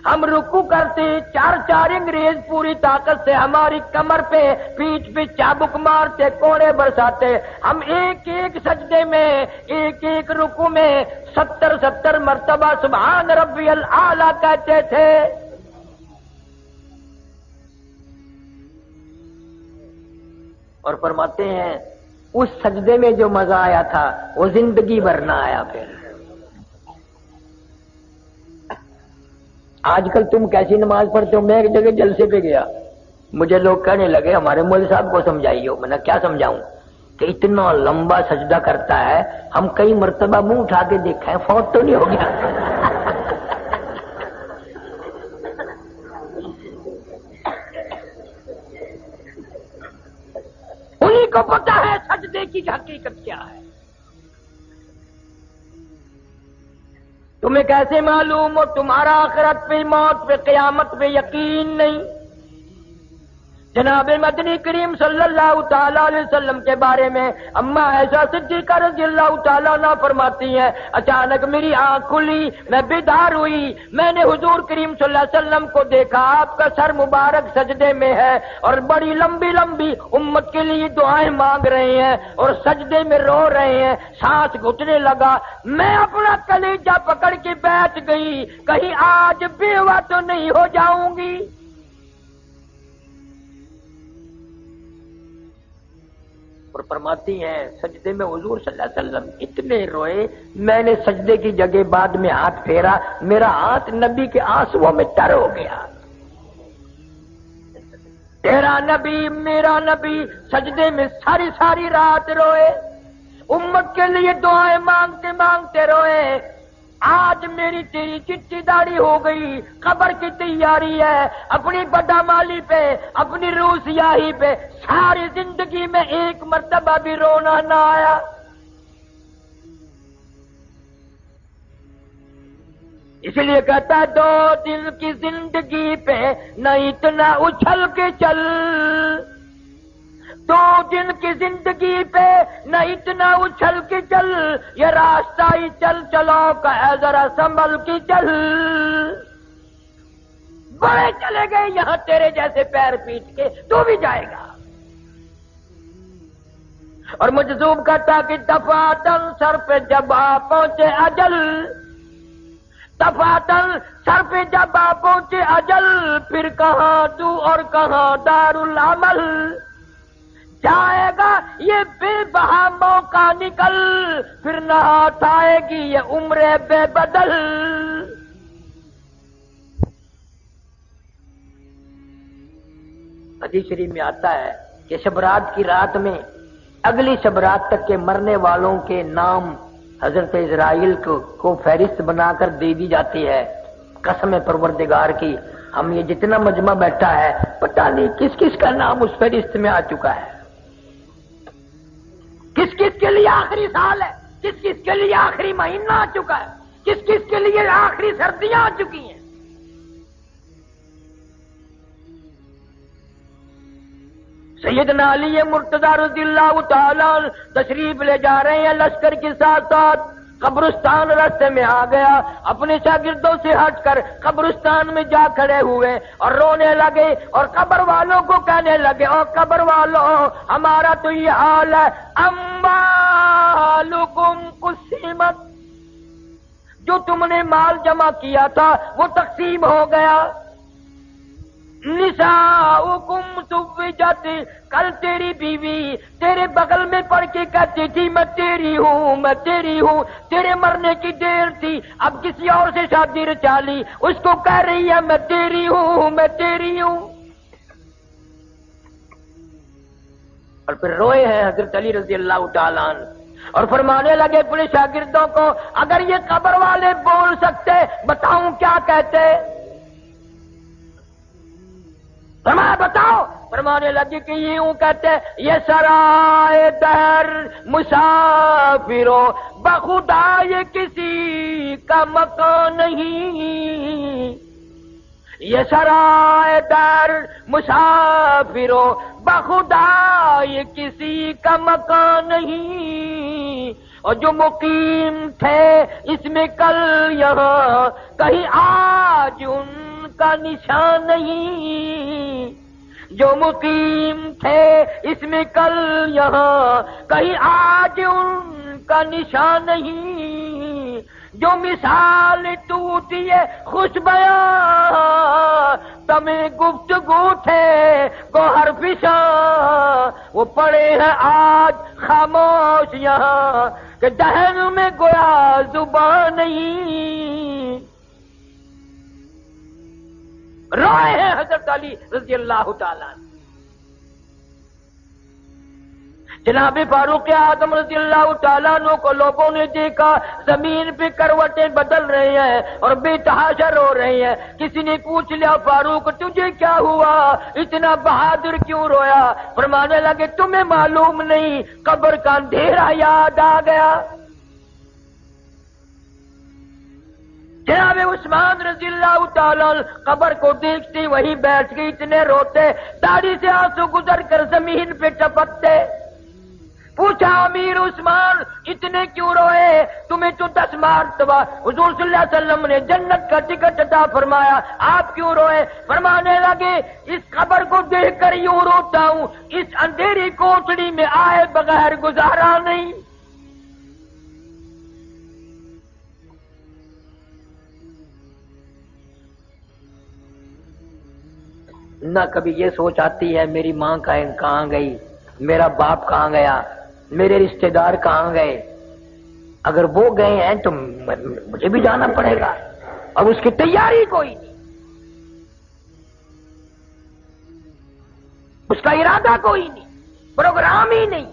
ہم رکوع کرتے، چار انگریز پوری طاقت سے ہماری کمر پہ پیٹھ پہ چابک مارتے، کوڑے برساتے. ہم ایک ایک سجدے میں، ایک ایک رکوع میں 70 مرتبہ سبحان ربی الاعلی کہتے تھے. اور فرماتے ہیں اس سجدے میں جو مزہ آیا تھا وہ زندگی بھر نہ آیا. پھر آج کل تم کیسی نماز پڑھتے ہو؟ میں ایک جگہ جلسے پہ گیا، مجھے لوگ کہنے لگے ہمارے مولوی صاحب کو سمجھائیے. میں نے کیا سمجھاؤں کہ اتنا لمبا سجدہ کرتا ہے، ہم کئی مرتبہ منہ اٹھا کے دیکھا ہے، فوت تو نہیں ہو گیا. انہیں کو پتا ہے سجدے کی حقیقت کیا ہے. تمہیں کیسے معلوم ہو؟ تمہارا آخرت پہ، موت پہ، قیامت پہ یقین نہیں. جناب مدنی کریم صلی اللہ تعالی علیہ وسلم کے بارے میں اما عائشہ صدیقہ رضی اللہ تعالیٰ عنہ فرماتی ہیں اچانک میری آنکھ کھلی، میں بیدار ہوئی، میں نے حضور کریم صلی اللہ علیہ وسلم کو دیکھا، آپ کا سر مبارک سجدے میں ہے اور بڑی لمبی لمبی امت کے لیے دعائیں مانگ رہے ہیں اور سجدے میں رو رہے ہیں. سانس گھٹنے لگا، میں اپنا کلیجہ پکڑ کے بیٹھ گئی، کہیں آج بیوہ تو نہیں ہو جاؤں گی. اور فرماتی ہیں سجدے میں حضور صلی اللہ علیہ وسلم اتنے روئے، میں نے سجدے کی جگہ بعد میں ہاتھ پھیرا، میرا ہاتھ نبی کے آنسوؤں میں تر ہو گیا. تیرا نبی میرا نبی سجدے میں ساری رات روئے، امت کے لیے دعائیں مانگتے مانگتے روئے. آج میری تیری چٹی داڑھی ہو گئی، قبر کی تیاری ہے، اپنی بدعمالی پہ، اپنی روح سیاہی پہ ساری زندگی میں ایک مرتبہ بھی رونا نہ آیا. اس لیے کہتا ہے 2 دن کی زندگی پہ نہ اتنا اچھل کے چل، 2 دن کی زندگی پہ نہ اتنا اچھل کے چل، یہ راستہ ہی چلو کا ہے ذرا سنبھل کے چل. بڑے چلے گئے یہاں تیرے جیسے پیر پیٹ کے، تو بھی جائے گا. اور مجذوب کہتا کہ دفعتاً سر پہ جب آ پہنچے اجل، دفعتاً سر پہ جب آ پہنچے اجل، پھر کہاں تو اور کہاں دار العمل. جائے گا یہ بے بہا موقع نکل، پھر نہ ہاتھ آئے گی یہ عمر بے بدل. حدیث شریف میں آتا ہے کہ شبرات کی رات میں اگلی شبرات تک کے مرنے والوں کے نام حضرت اسرائیل کو فہرست بنا کر دے دی جاتی ہے. قسم پروردگار کی ہم یہ جتنا مجمع بیٹھا ہے پتہ نہیں کس کس کا نام اس فہرست میں آ چکا ہے، کس کس کے لیے آخری سال ہے، کس کس کے لیے آخری مہینہ آ چکا ہے، کس کس کے لیے آخری سردیاں آ چکی ہیں. سیدنا علی مرتضی رضی اللہ تعالیٰ تشریف لے جا رہے ہیں لشکر کے ساتھ ساتھ. قبرستان راستے میں آ گیا، اپنے شاگردوں سے ہٹ کر قبرستان میں جا کھڑے ہوئے اور رونے لگے اور قبر والوں کو کہنے لگے، اور قبر والوں ہمارا تو یہ حال ہے، اموالکم قسمت، جو تم نے مال جمع کیا تھا وہ تقسیم ہو گیا، نساؤکم زوجت، کل تیری بیوی تیرے بغل میں پڑھ کے کہتی تھی میں تیری ہوں میں تیری ہوں، تیرے مرنے کی دیر تھی، اب کسی اور سے شادی رچا لی، اس کو کہہ رہی ہے میں تیری ہوں میں تیری ہوں، اور پھر روئے ہیں حضرت علی رضی اللہ تعالیٰ عنہ اور فرمانے لگے اپنے شاگردوں کو، اگر یہ قبر والے بول سکتے بتاؤں کیا کہتے؟ فرمایا بتاؤ، فرمانے لگے کہ یوں کہتے، یہ سرائے در مسافرو بخدا یہ کسی کا مکان نہیں، یہ سرائے در مسافرو بخدا یہ کسی کا مکان نہیں، اور جو مقیم تھے اس میں کل یہاں کہیں آج ان کا نشان نہیں، جو مقیم تھے اس میں کل یہاں کہیں آج ان کا نشان نہیں، جو مثال ٹوٹی ہے خوش بیاں تمہیں گفتگو تھے گوہر فشاں، وہ پڑے ہیں آج خاموش یہاں کہ دہن میں گویا زبان نہیں، روئے ہیں حضرت علی رضی اللہ تعالیٰ عنہ۔ جناب فاروق اعظم رضی اللہ تعالیٰ عنہ کو لوگوں نے دیکھا زمین پہ کروٹیں بدل رہے ہیں اور بے تحاشا رو رہے ہیں، کسی نے پوچھ لیا فاروق تجھے کیا ہوا، اتنا بہادر کیوں رویا؟ فرمانے لگے تمہیں معلوم نہیں، قبر کا اندھیرا یاد آ گیا۔ جناب عثمان رضی اللہ تعالیٰ قبر کو دیکھتے وہیں بیٹھ گئی، اتنے روتے داڑھی سے آنسو گزر کر زمین پہ ٹپکتے۔ پوچھا امیر عثمان اتنے کیوں روئے؟ تمہیں تو 10 مرتبہ حضور صلی اللہ علیہ وسلم نے جنت کا ٹکٹ عطا فرمایا، آپ کیوں روئے؟ فرمانے لگے اس قبر کو دیکھ کر یوں روتا ہوں، اس اندھیری کوٹڑی میں آئے بغیر گزارا نہیں۔ نہ کبھی یہ سوچ آتی ہے میری ماں کہاں گئی، میرا باپ کہاں گیا، میرے رشتہ دار کہاں گئے، اگر وہ گئے ہیں تو مجھے بھی جانا پڑے گا، اب اس کی تیاری کوئی نہیں، اس کا ارادہ کوئی نہیں، پروگرام ہی نہیں۔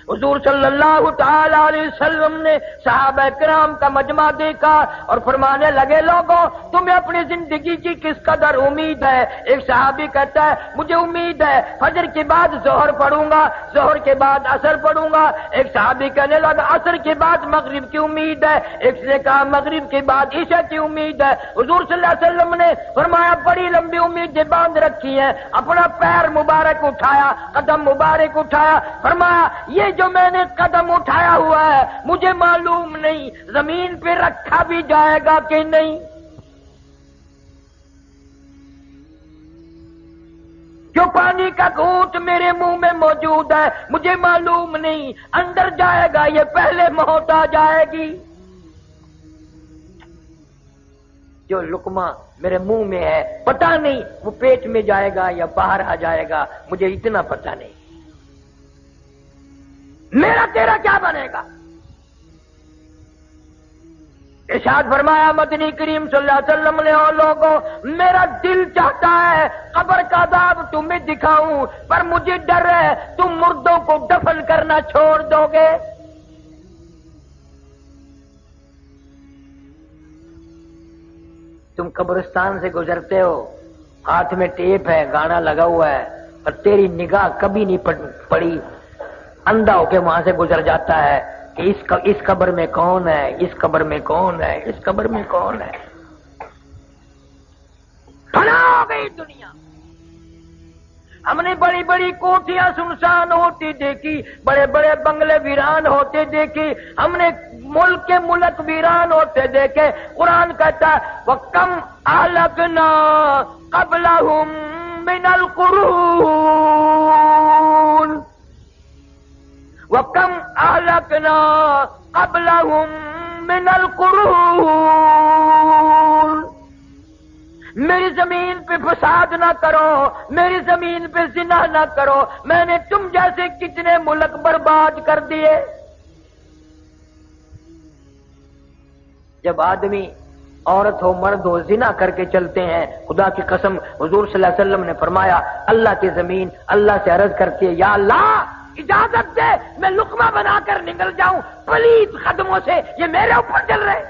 حضور صلی اللہ تعالی علیہ وسلم نے صحابہ کرام کا مجمع دیکھا اور فرمانے لگے لوگوں تمہیں اپنی زندگی کی کس قدر امید ہے؟ ایک صحابی کہتا ہے مجھے امید ہے فجر کے بعد ظہر پڑھوں گا، ظہر کے بعد عصر پڑھوں گا۔ ایک صحابی کہنے لگا عصر کے بعد مغرب کی امید ہے، ایک نے کہا مغرب کے بعد عشاء کی امید ہے۔ حضور صلی اللہ علیہ وسلم نے فرمایا بڑی لمبی امیدیں باندھ رکھی ہیں، اپنا پیر مبارک اٹھایا، قدم مبارک اٹھایا، فرمایا یہ جو میں نے قدم اٹھایا ہوا ہے مجھے معلوم نہیں زمین پہ رکھا بھی جائے گا کہ نہیں، جو پانی کا گھونٹ میرے منہ میں موجود ہے مجھے معلوم نہیں اندر جائے گا یہ پہلے موت آ جائے گی، جو لقمہ میرے منہ میں ہے پتہ نہیں وہ پیٹ میں جائے گا یا باہر آ جائے گا، مجھے اتنا پتہ نہیں، میرا تیرا کیا بنے گا؟ ارشاد فرمایا مدنی کریم صلی اللہ علیہ وسلم نے اور لوگوں میرا دل چاہتا ہے قبر کا عذاب تمہیں دکھاؤں پر مجھے ڈر ہے تم مردوں کو دفن کرنا چھوڑ دو گے۔ تم قبرستان سے گزرتے ہو، ہاتھ میں ٹیپ ہے، گانا لگا ہوا ہے اور تیری نگاہ کبھی نہیں پڑی، اندھا ہو کے وہاں سے گزر جاتا ہے کہ اس قبر میں کون ہے، اس قبر میں کون ہے، اس قبر میں کون ہے۔ فنا ہو گئی دنیا، ہم نے بڑی بڑی کوٹیاں سنسان ہوتی دیکھی، بڑے بڑے بنگلے ویران ہوتے دیکھی، ہم نے ملک کے ملک ویران ہوتے دیکھے۔ قرآن کہتا ہے وَكَمْ أَهْلَكْنَا قَبْلَهُمْ مِنَ الْقُرُونِ وَكَمْ أَهْلَكْنَا قَبْلَهُمْ مِنَ الْقُرُونِ۔ میری زمین پہ فساد نہ کرو، میری زمین پہ زنا نہ کرو، میں نے تم جیسے کتنے ملک برباد کر دیے۔ جب آدمی عورت ہو مرد ہو زنا کر کے چلتے ہیں، خدا کی قسم حضور صلی اللہ علیہ وسلم نے فرمایا اللہ کی زمین اللہ سے عرض کرتی ہے یا اللہ اجازت دے میں لقمہ بنا کر نکل جاؤں، پلیت قدموں سے یہ میرے اوپر چل رہے،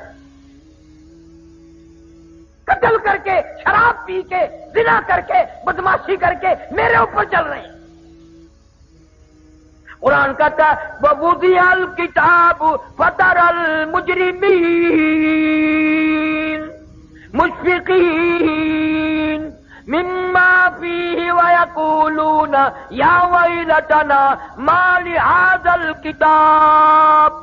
قتل کر کے شراب پی کے زنا کر کے بدماشی کر کے میرے اوپر چل رہے ہیں۔ قرآن کہتا ہے وَوُضِعَ الْكِتَابُ فَتَرَى الْمُجْرِمِينَ مُشْفِقِينَ مِمَّا فِيهِ وَيَقُولُونَ يَا وَيْلَتَنَا مَا لِهَذَا الْكِتَابِ۔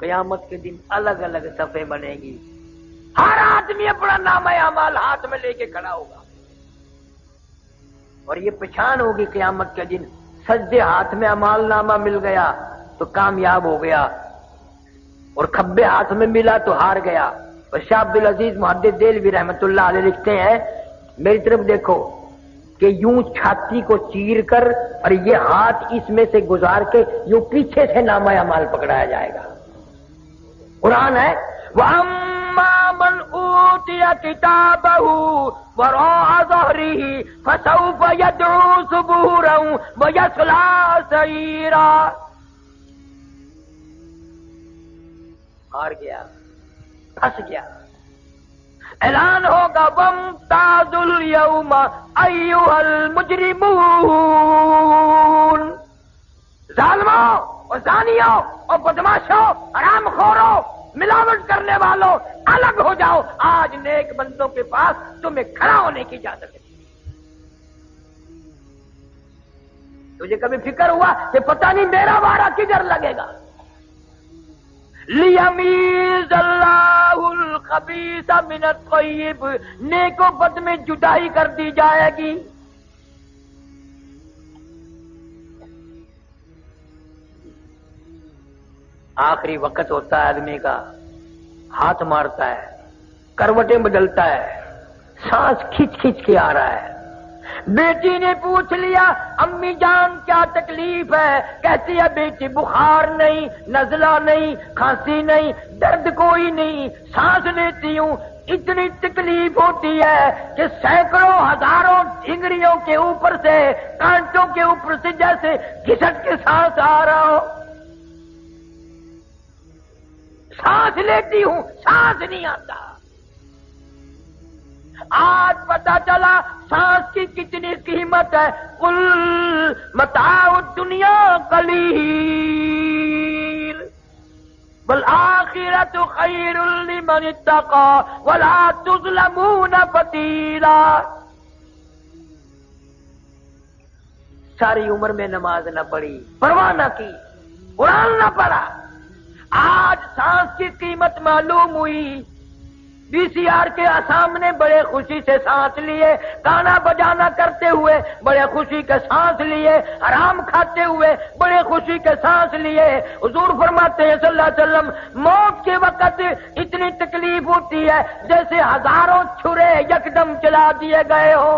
قیامت کے دن الگ الگ صفحے بنے گی، ہر آدمی اپنا نامہ اعمال ہاتھ میں لے کے کھڑا ہوگا، اور یہ پہچان ہوگی قیامت کے دن سجدے ہاتھ میں اعمال نامہ مل گیا تو کامیاب ہو گیا، اور کھبے ہاتھ میں ملا تو ہار گیا۔ اور شاہ عبدالعزیز محدث دہلوی رحمۃ اللہ علیہ لکھتے ہیں میری طرف دیکھو کہ یوں چھاتی کو چیر کر اور یہ ہاتھ اس میں سے گزار کے یوں پیچھے سے نامہ اعمال پکڑایا جائے گا۔ قرآن ہے وَأَمَّا مَنْ أُوتِيَ كِتَابَهُ وَرَاءَ ظَهْرِهِ فَسَوْفَ يَدْعُو ثُبُورًا وَيَصْلَىٰ سَعِيرًا۔ ہار گیا، پھنس گیا، اعلان ہوگا وَامْتَازُوا الْيَوْمَ أَيُّهَا الْمُجْرِمُونَ۔ ظالموں اور زانیوں اور بدماشوں حرام خوروں ملاوٹ کرنے والوں الگ ہو جاؤ، آج نیک بندوں کے پاس تمہیں کھڑا ہونے کی اجازت ہے۔ تجھے کبھی فکر ہوا کہ پتہ نہیں میرا وارہ کدھر لگے گا؟ لِيَمِيزَ اللَّهُ الْخَبِيثَ مِنَ الطَّيِّبِ، نیک و بد میں جدائی کر دی جائے گی۔ آخری وقت ہوتا ہے آدمی کا، ہاتھ مارتا ہے، کروٹیں بدلتا ہے، سانس کھچ کھچ کے آ رہا ہے۔ بیٹی نے پوچھ لیا امی جان کیا تکلیف ہے؟ کہتی ہے بیٹی بخار نہیں، نزلہ نہیں، کھانسی نہیں، درد کوئی نہیں، سانس لیتی ہوں، اتنی تکلیف ہوتی ہے کہ سینکڑوں ہزاروں ڈھنگریوں کے اوپر سے کانٹوں کے اوپر سے جیسے گھسٹ کے سانس آ رہا ہو، سانس لیتی ہوں سانس نہیں آتا۔ آج پتا چلا سانس کی کتنی قیمت ہے۔ قل متاع الدنیا قلیل والآخرۃ خیر لمن اتقى ولا تظلمون فتیلا۔ ساری عمر میں نماز نہ پڑھی، پرواہ نہ کی، قرآن نہ پڑھا، آج سانس کی قیمت معلوم ہوئی۔ وی سی آر کے سامنے بڑے خوشی سے سانس لیے، گانا بجانا کرتے ہوئے بڑے خوشی کے سانس لیے، حرام کھاتے ہوئے بڑے خوشی کے سانس لیے۔ حضور فرماتے ہیں صلی اللہ علیہ وسلم موت کے وقت اتنی تکلیف ہوتی ہے جیسے ہزاروں چھرے یکدم چلا دیے گئے ہو۔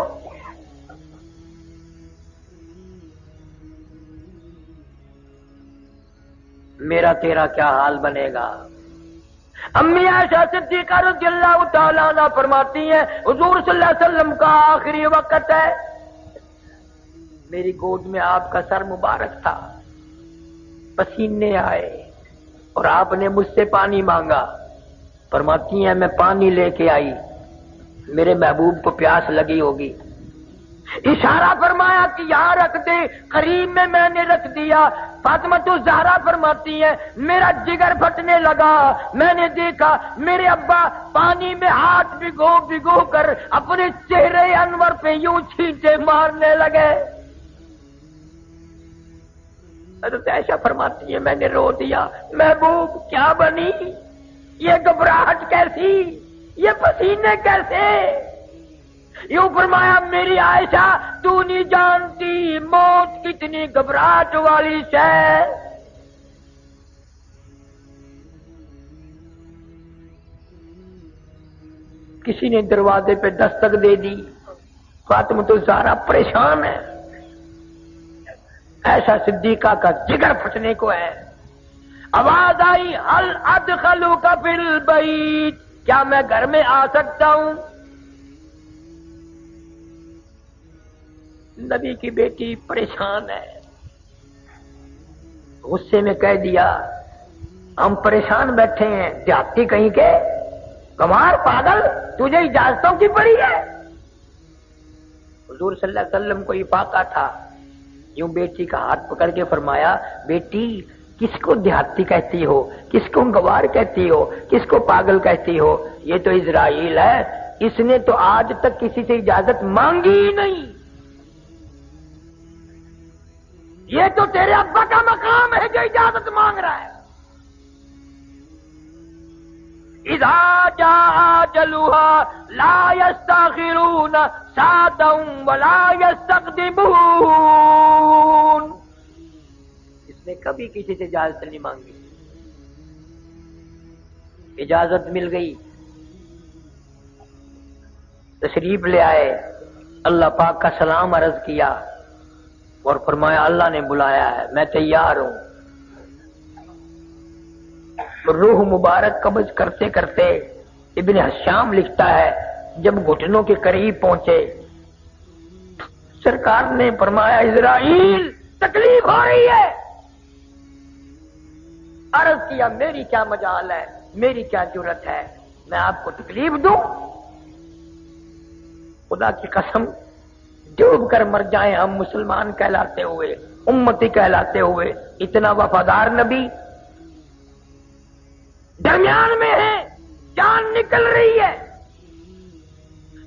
میرا تیرا کیا حال بنے گا؟ امی عائشہ صدیقہ رضی اللہ تعالیٰ عنہ فرماتی ہیں حضور صلی اللہ علیہ وسلم کا آخری وقت ہے، میری گود میں آپ کا سر مبارک تھا، پسینے آئے اور آپ نے مجھ سے پانی مانگا۔ فرماتی ہیں میں پانی لے کے آئی، میرے محبوب کو پیاس لگی ہوگی، اشارہ فرمایا کہ یہاں رکھ دے، قریب میں نے رکھ دیا۔ فاطمہ تو زہرا فرماتی ہے میرا جگر پھٹنے لگا، میں نے دیکھا میرے ابا پانی میں ہاتھ بھگو کر اپنے چہرے انور پہ یوں چھینٹے مارنے لگے۔ حضرت عائشہ فرماتی ہے میں نے رو دیا، محبوب کیا بنی، یہ گھبراہٹ کیسی، یہ پسینے کیسے؟ یوں فرمایا میری عائشہ تو نہیں جانتی موت کتنی گھبراہٹ والی ہے۔ کسی نے دروازے پہ دستک دے دی، فاطمہ تو زہرا پریشان ہے، ایسا صدیقہ کا جگر پھٹنے کو ہے۔ آواز آئی ہل ادخلوک فی البیت، کیا میں گھر میں آ سکتا ہوں؟ نبی کی بیٹی پریشان ہے، غصے میں کہہ دیا ہم پریشان بیٹھے ہیں، دیہاتی کہیں کے، کمار پاگل، تجھے اجازتوں کی پڑی ہے؟ حضور صلی اللہ علیہ وسلم کو افاقہ تھا، یوں بیٹی کا ہاتھ پکڑ کے فرمایا بیٹی کس کو دیہاتی کہتی ہو، کس کو گوار کہتی ہو، کس کو پاگل کہتی ہو؟ یہ تو اسرائیل ہے، اس نے تو آج تک کسی سے اجازت مانگی ہی نہیں، یہ تو تیرے ابا کا مقام ہے جو اجازت مانگ رہا ہے۔ اذا جاء اجلها لا يستاخرون ساعة ولا يستقدمون، اس نے کبھی کسی سے اجازت نہیں مانگی، اجازت مل گئی، تشریف لے آئے، اللہ پاک کا سلام عرض کیا اور فرمایا اللہ نے بلایا ہے، میں تیار ہوں۔ روح مبارک قبض کرتے کرتے ابن حشام لکھتا ہے جب گھٹنوں کے قریب پہنچے سرکار نے فرمایا اسرائیل تکلیف ہو رہی ہے۔ عرض کیا میری کیا مجال ہے، میری کیا جرت ہے، میں آپ کو تکلیف دوں؟ خدا کی قسم ڈوب کر مر جائیں ہم مسلمان کہلاتے ہوئے، امتی کہلاتے ہوئے، اتنا وفادار نبی درمیان میں ہے، جان نکل رہی ہے۔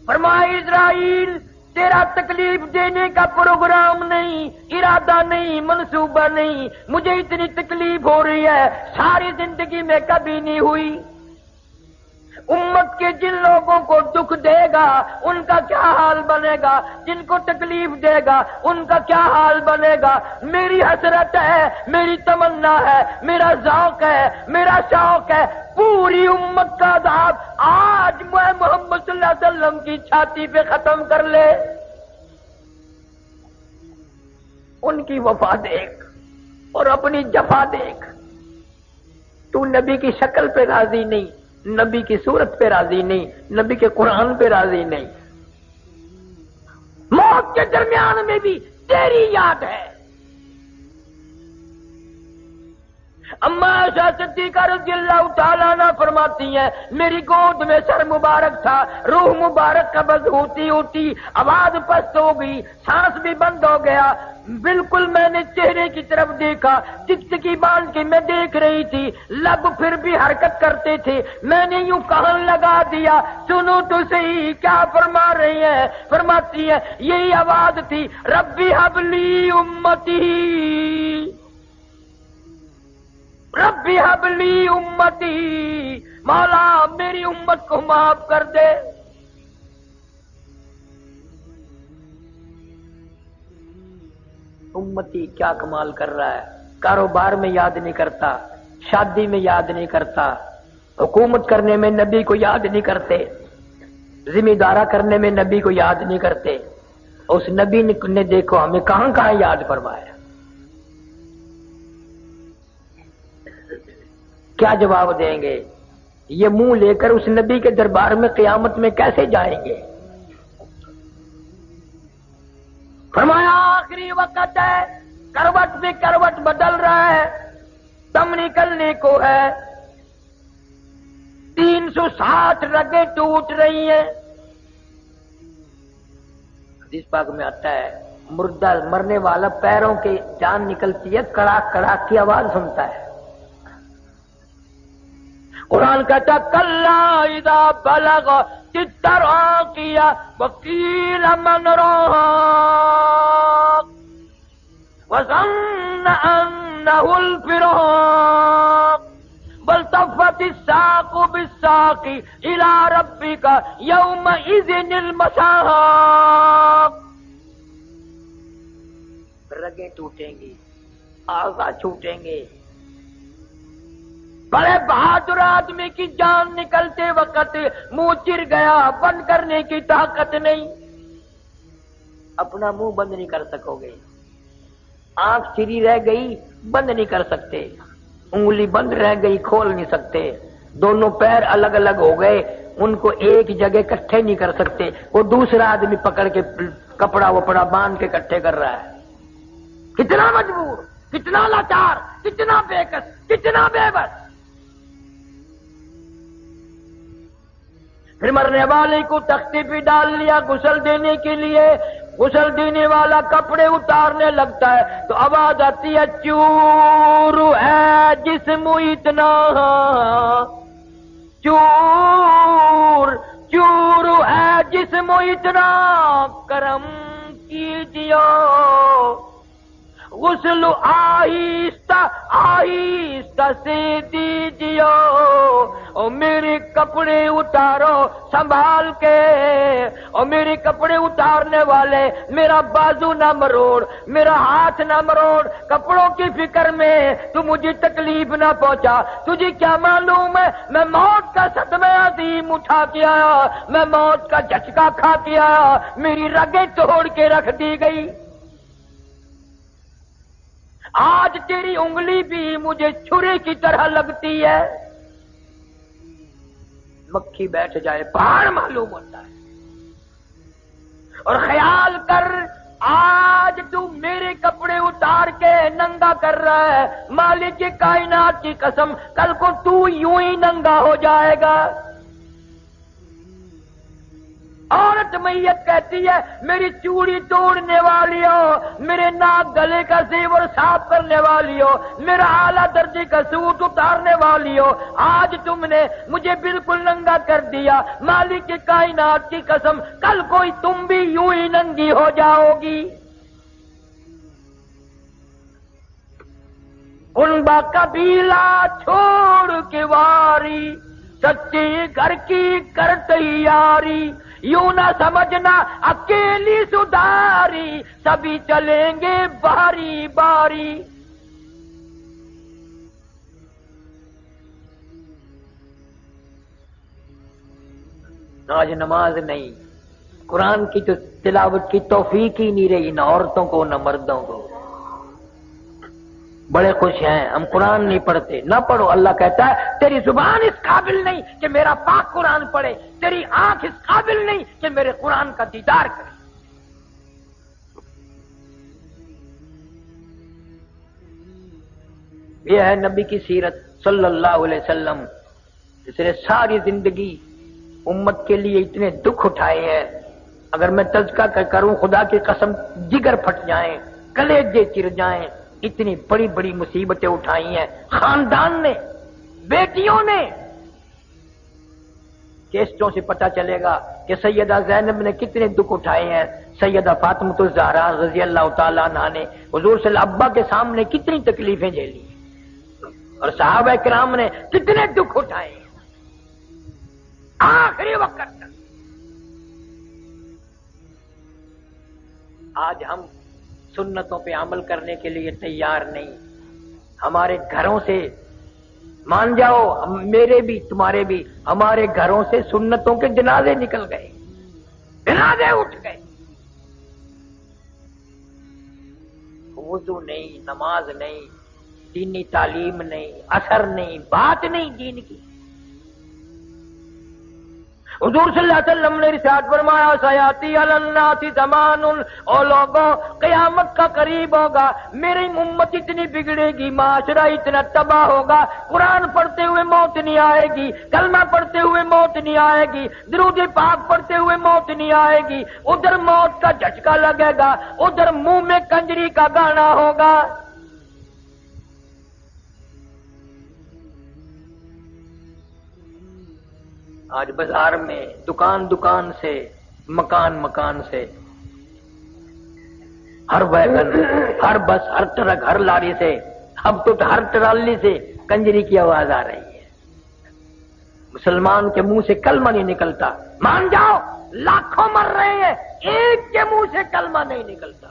فرمایا اسرائیل تیرا تکلیف دینے کا پروگرام نہیں، ارادہ نہیں، منصوبہ نہیں، مجھے اتنی تکلیف ہو رہی ہے ساری زندگی میں کبھی نہیں ہوئی۔ امت کے جن لوگوں کو دکھ دے گا ان کا کیا حال بنے گا، جن کو تکلیف دے گا ان کا کیا حال بنے گا۔ میری حسرت ہے، میری تمنا ہے، میرا ذوق ہے، میرا شوق ہے پوری امت کا عذاب آج میں محمد صلی اللہ علیہ وسلم کی چھاتی پہ ختم کر لے۔ ان کی وفا دیکھ اور اپنی جفا دیکھ، تو نبی کی شکل پہ راضی نہیں، نبی کی صورت پہ راضی نہیں، نبی کے قرآن پہ راضی نہیں، موت کے درمیان میں بھی تیری یاد ہے۔ اما عائشہ صدیقہ رضی اللہ تعالیٰ عنہ فرماتی ہیں میری گود میں سر مبارک تھا، روح مبارک قبض ہوتی ہوتی آواز پست ہو گئی، سانس بھی بند ہو گیا، بالکل میں نے چہرے کی طرف دیکھا، ٹکٹکی باندھ کے میں دیکھ رہی تھی، لب پھر بھی حرکت کرتے تھے، میں نے یوں کان لگا دیا سنو تو صحیح کیا فرما رہی ہیں۔ فرماتی ہے یہی آواز تھی ربی حبلی امتی، ربی حبلی امتی، مولا میری امت کو معاف کر دے۔ امتی کیا کمال کر رہا ہے، کاروبار میں یاد نہیں کرتا، شادی میں یاد نہیں کرتا، حکومت کرنے میں نبی کو یاد نہیں کرتے، ذمہ دارہ کرنے میں نبی کو یاد نہیں کرتے۔ اس نبی نے دیکھو ہمیں کہاں کہاں یاد فرمایا۔ کیا جواب دیں گے؟ یہ منہ لے کر اس نبی کے دربار میں قیامت میں کیسے جائیں گے؟ فرمایا آخری وقت ہے، کروٹ سے کروٹ بدل رہا ہے، دم نکلنے کو ہے، 360 رگیں ٹوٹ رہی ہیں، حدیث پاک میں آتا ہے مردہ مرنے والا پیروں کے جان نکلتی ہے، کڑاک کڑاک کی آواز سنتا ہے۔ قرآن کہتا کلا اذا بلغ التراقی وقیل من راق وظن انه الفراق والتفت الساق بالساق الى ربك يومئذ المساق۔ رگیں ٹوٹیں گی، اعضاء چھوٹیں گے۔ بڑے بہادر آدمی کی جان نکلتے وقت منہ چر گیا، بند کرنے کی طاقت نہیں، اپنا منہ بند نہیں کر سکو گے۔ آنکھ چری رہ گئی، بند نہیں کر سکتے، انگلی بند رہ گئی، کھول نہیں سکتے، دونوں پیر الگ الگ ہو گئے، ان کو ایک جگہ اکٹھے نہیں کر سکتے، وہ دوسرا آدمی پکڑ کے کپڑا وپڑا باندھ کے اکٹھے کر رہا ہے۔ کتنا مجبور، کتنا لاچار، کتنا بےکس، کتنا بے بس۔ پھر مرنے والے کو تختی پہ ڈال لیا غسل دینے کے لیے، غسل دینے والا کپڑے اتارنے لگتا ہے تو آواز آتی ہے چور ہے جسم اتنا، چور چور ہے جسم اتنا، کرم کیجیے غسل آہستہ آہستہ سے دیجیے، اور میرے کپڑے اتارو سنبھال کے، اور میرے کپڑے اتارنے والے میرا بازو نہ مروڑ، میرا ہاتھ نہ مروڑ، کپڑوں کی فکر میں تو مجھے تکلیف نہ پہنچا۔ تجھے کیا معلوم ہے میں موت کا صدمہ عظیم اٹھا کے آیا، میں موت کا جھٹکا کھا کے آیا، میری رگیں توڑ کے رکھ دی گئی، آج تیری انگلی بھی مجھے چھری کی طرح لگتی ہے۔ مکھی بیٹھ جائے پہاڑ معلوم ہوتا ہے۔ اور خیال کر آج تو میرے کپڑے اتار کے ننگا کر رہا ہے، مالک کائنات کی قسم کل کو تو یوں ہی ننگا ہو جائے گا۔ عورت میت کہتی ہے میری چوڑی توڑنے والی ہو، میرے ناک گلے کا زیور صاف کرنے والی ہو، میرا اعلیٰ درجے کا سوٹ اتارنے والی ہو، آج تم نے مجھے بالکل ننگا کر دیا، مالک کی کائنات کی قسم کل کوئی تم بھی یوں ہی ننگی ہو جاؤ گی۔ کنبا قبیلہ چھوڑ کے واری، سچے گھر کی کر تیاری، یوں نہ سمجھنا اکیلی سداری، سبھی چلیں گے باری باری۔ آج نماز نہیں، قرآن کی تو تلاوت کی توفیق ہی نہیں رہی، نہ عورتوں کو نہ مردوں کو۔ بڑے خوش ہیں ہم قرآن نہیں پڑھتے، نہ پڑھو، اللہ کہتا ہے تیری زبان اس قابل نہیں کہ میرا پاک قرآن پڑھے، تیری آنکھ اس قابل نہیں کہ میرے قرآن کا دیدار کرے۔ یہ ہے نبی کی سیرت صلی اللہ علیہ وسلم، جس نے ساری زندگی امت کے لیے اتنے دکھ اٹھائے ہیں، اگر میں تذکرہ کروں خدا کی قسم جگر پھٹ جائیں، کلیجے چر جائیں، اتنی بڑی بڑی مصیبتیں اٹھائی ہیں خاندان نے، بیٹیوں نے۔ کیسٹوں سے پتہ چلے گا کہ سیدہ زینب نے کتنے دکھ اٹھائے ہیں، سیدہ فاطمہ الزہرا رضی اللہ تعالیٰ عنہ نے حضور صلی اللہ ابا کے سامنے کتنی تکلیفیں جھیلی، اور صحابہ کرام نے کتنے دکھ اٹھائے ہیں آخری وقت تک۔ آج ہم سنتوں پہ عمل کرنے کے لیے تیار نہیں، ہمارے گھروں سے مان جاؤ، میرے بھی تمہارے بھی، ہمارے گھروں سے سنتوں کے جنازے نکل گئے، جنازے اٹھ گئے۔ وضو نہیں، نماز نہیں، دینی تعلیم نہیں، اثر نہیں، بات نہیں دین کی۔ حضور صلی اللہ علیہ وسلم نے ارشاد فرمایا سیاتی علی الناس زمان، او لوگوں قیامت کا قریب ہوگا، میری امت اتنی بگڑے گی، معاشرہ اتنا تباہ ہوگا، قرآن پڑھتے ہوئے موت نہیں آئے گی، کلمہ پڑھتے ہوئے موت نہیں آئے گی، درود پاک پڑھتے ہوئے موت نہیں آئے گی، ادھر موت کا جھٹکا لگے گا، ادھر منہ میں کنجری کا گانا ہوگا۔ آج بازار میں دکان دکان سے، مکان مکان سے، ہر ویگن، ہر بس، ہر ٹرک، ہر لاری سے، اب تو ہر ٹرالی سے کنجری کی آواز آ رہی ہے۔ مسلمان کے منہ سے کلمہ نہیں نکلتا، مان جاؤ لاکھوں مر رہے ہیں، ایک کے منہ سے کلمہ نہیں نکلتا۔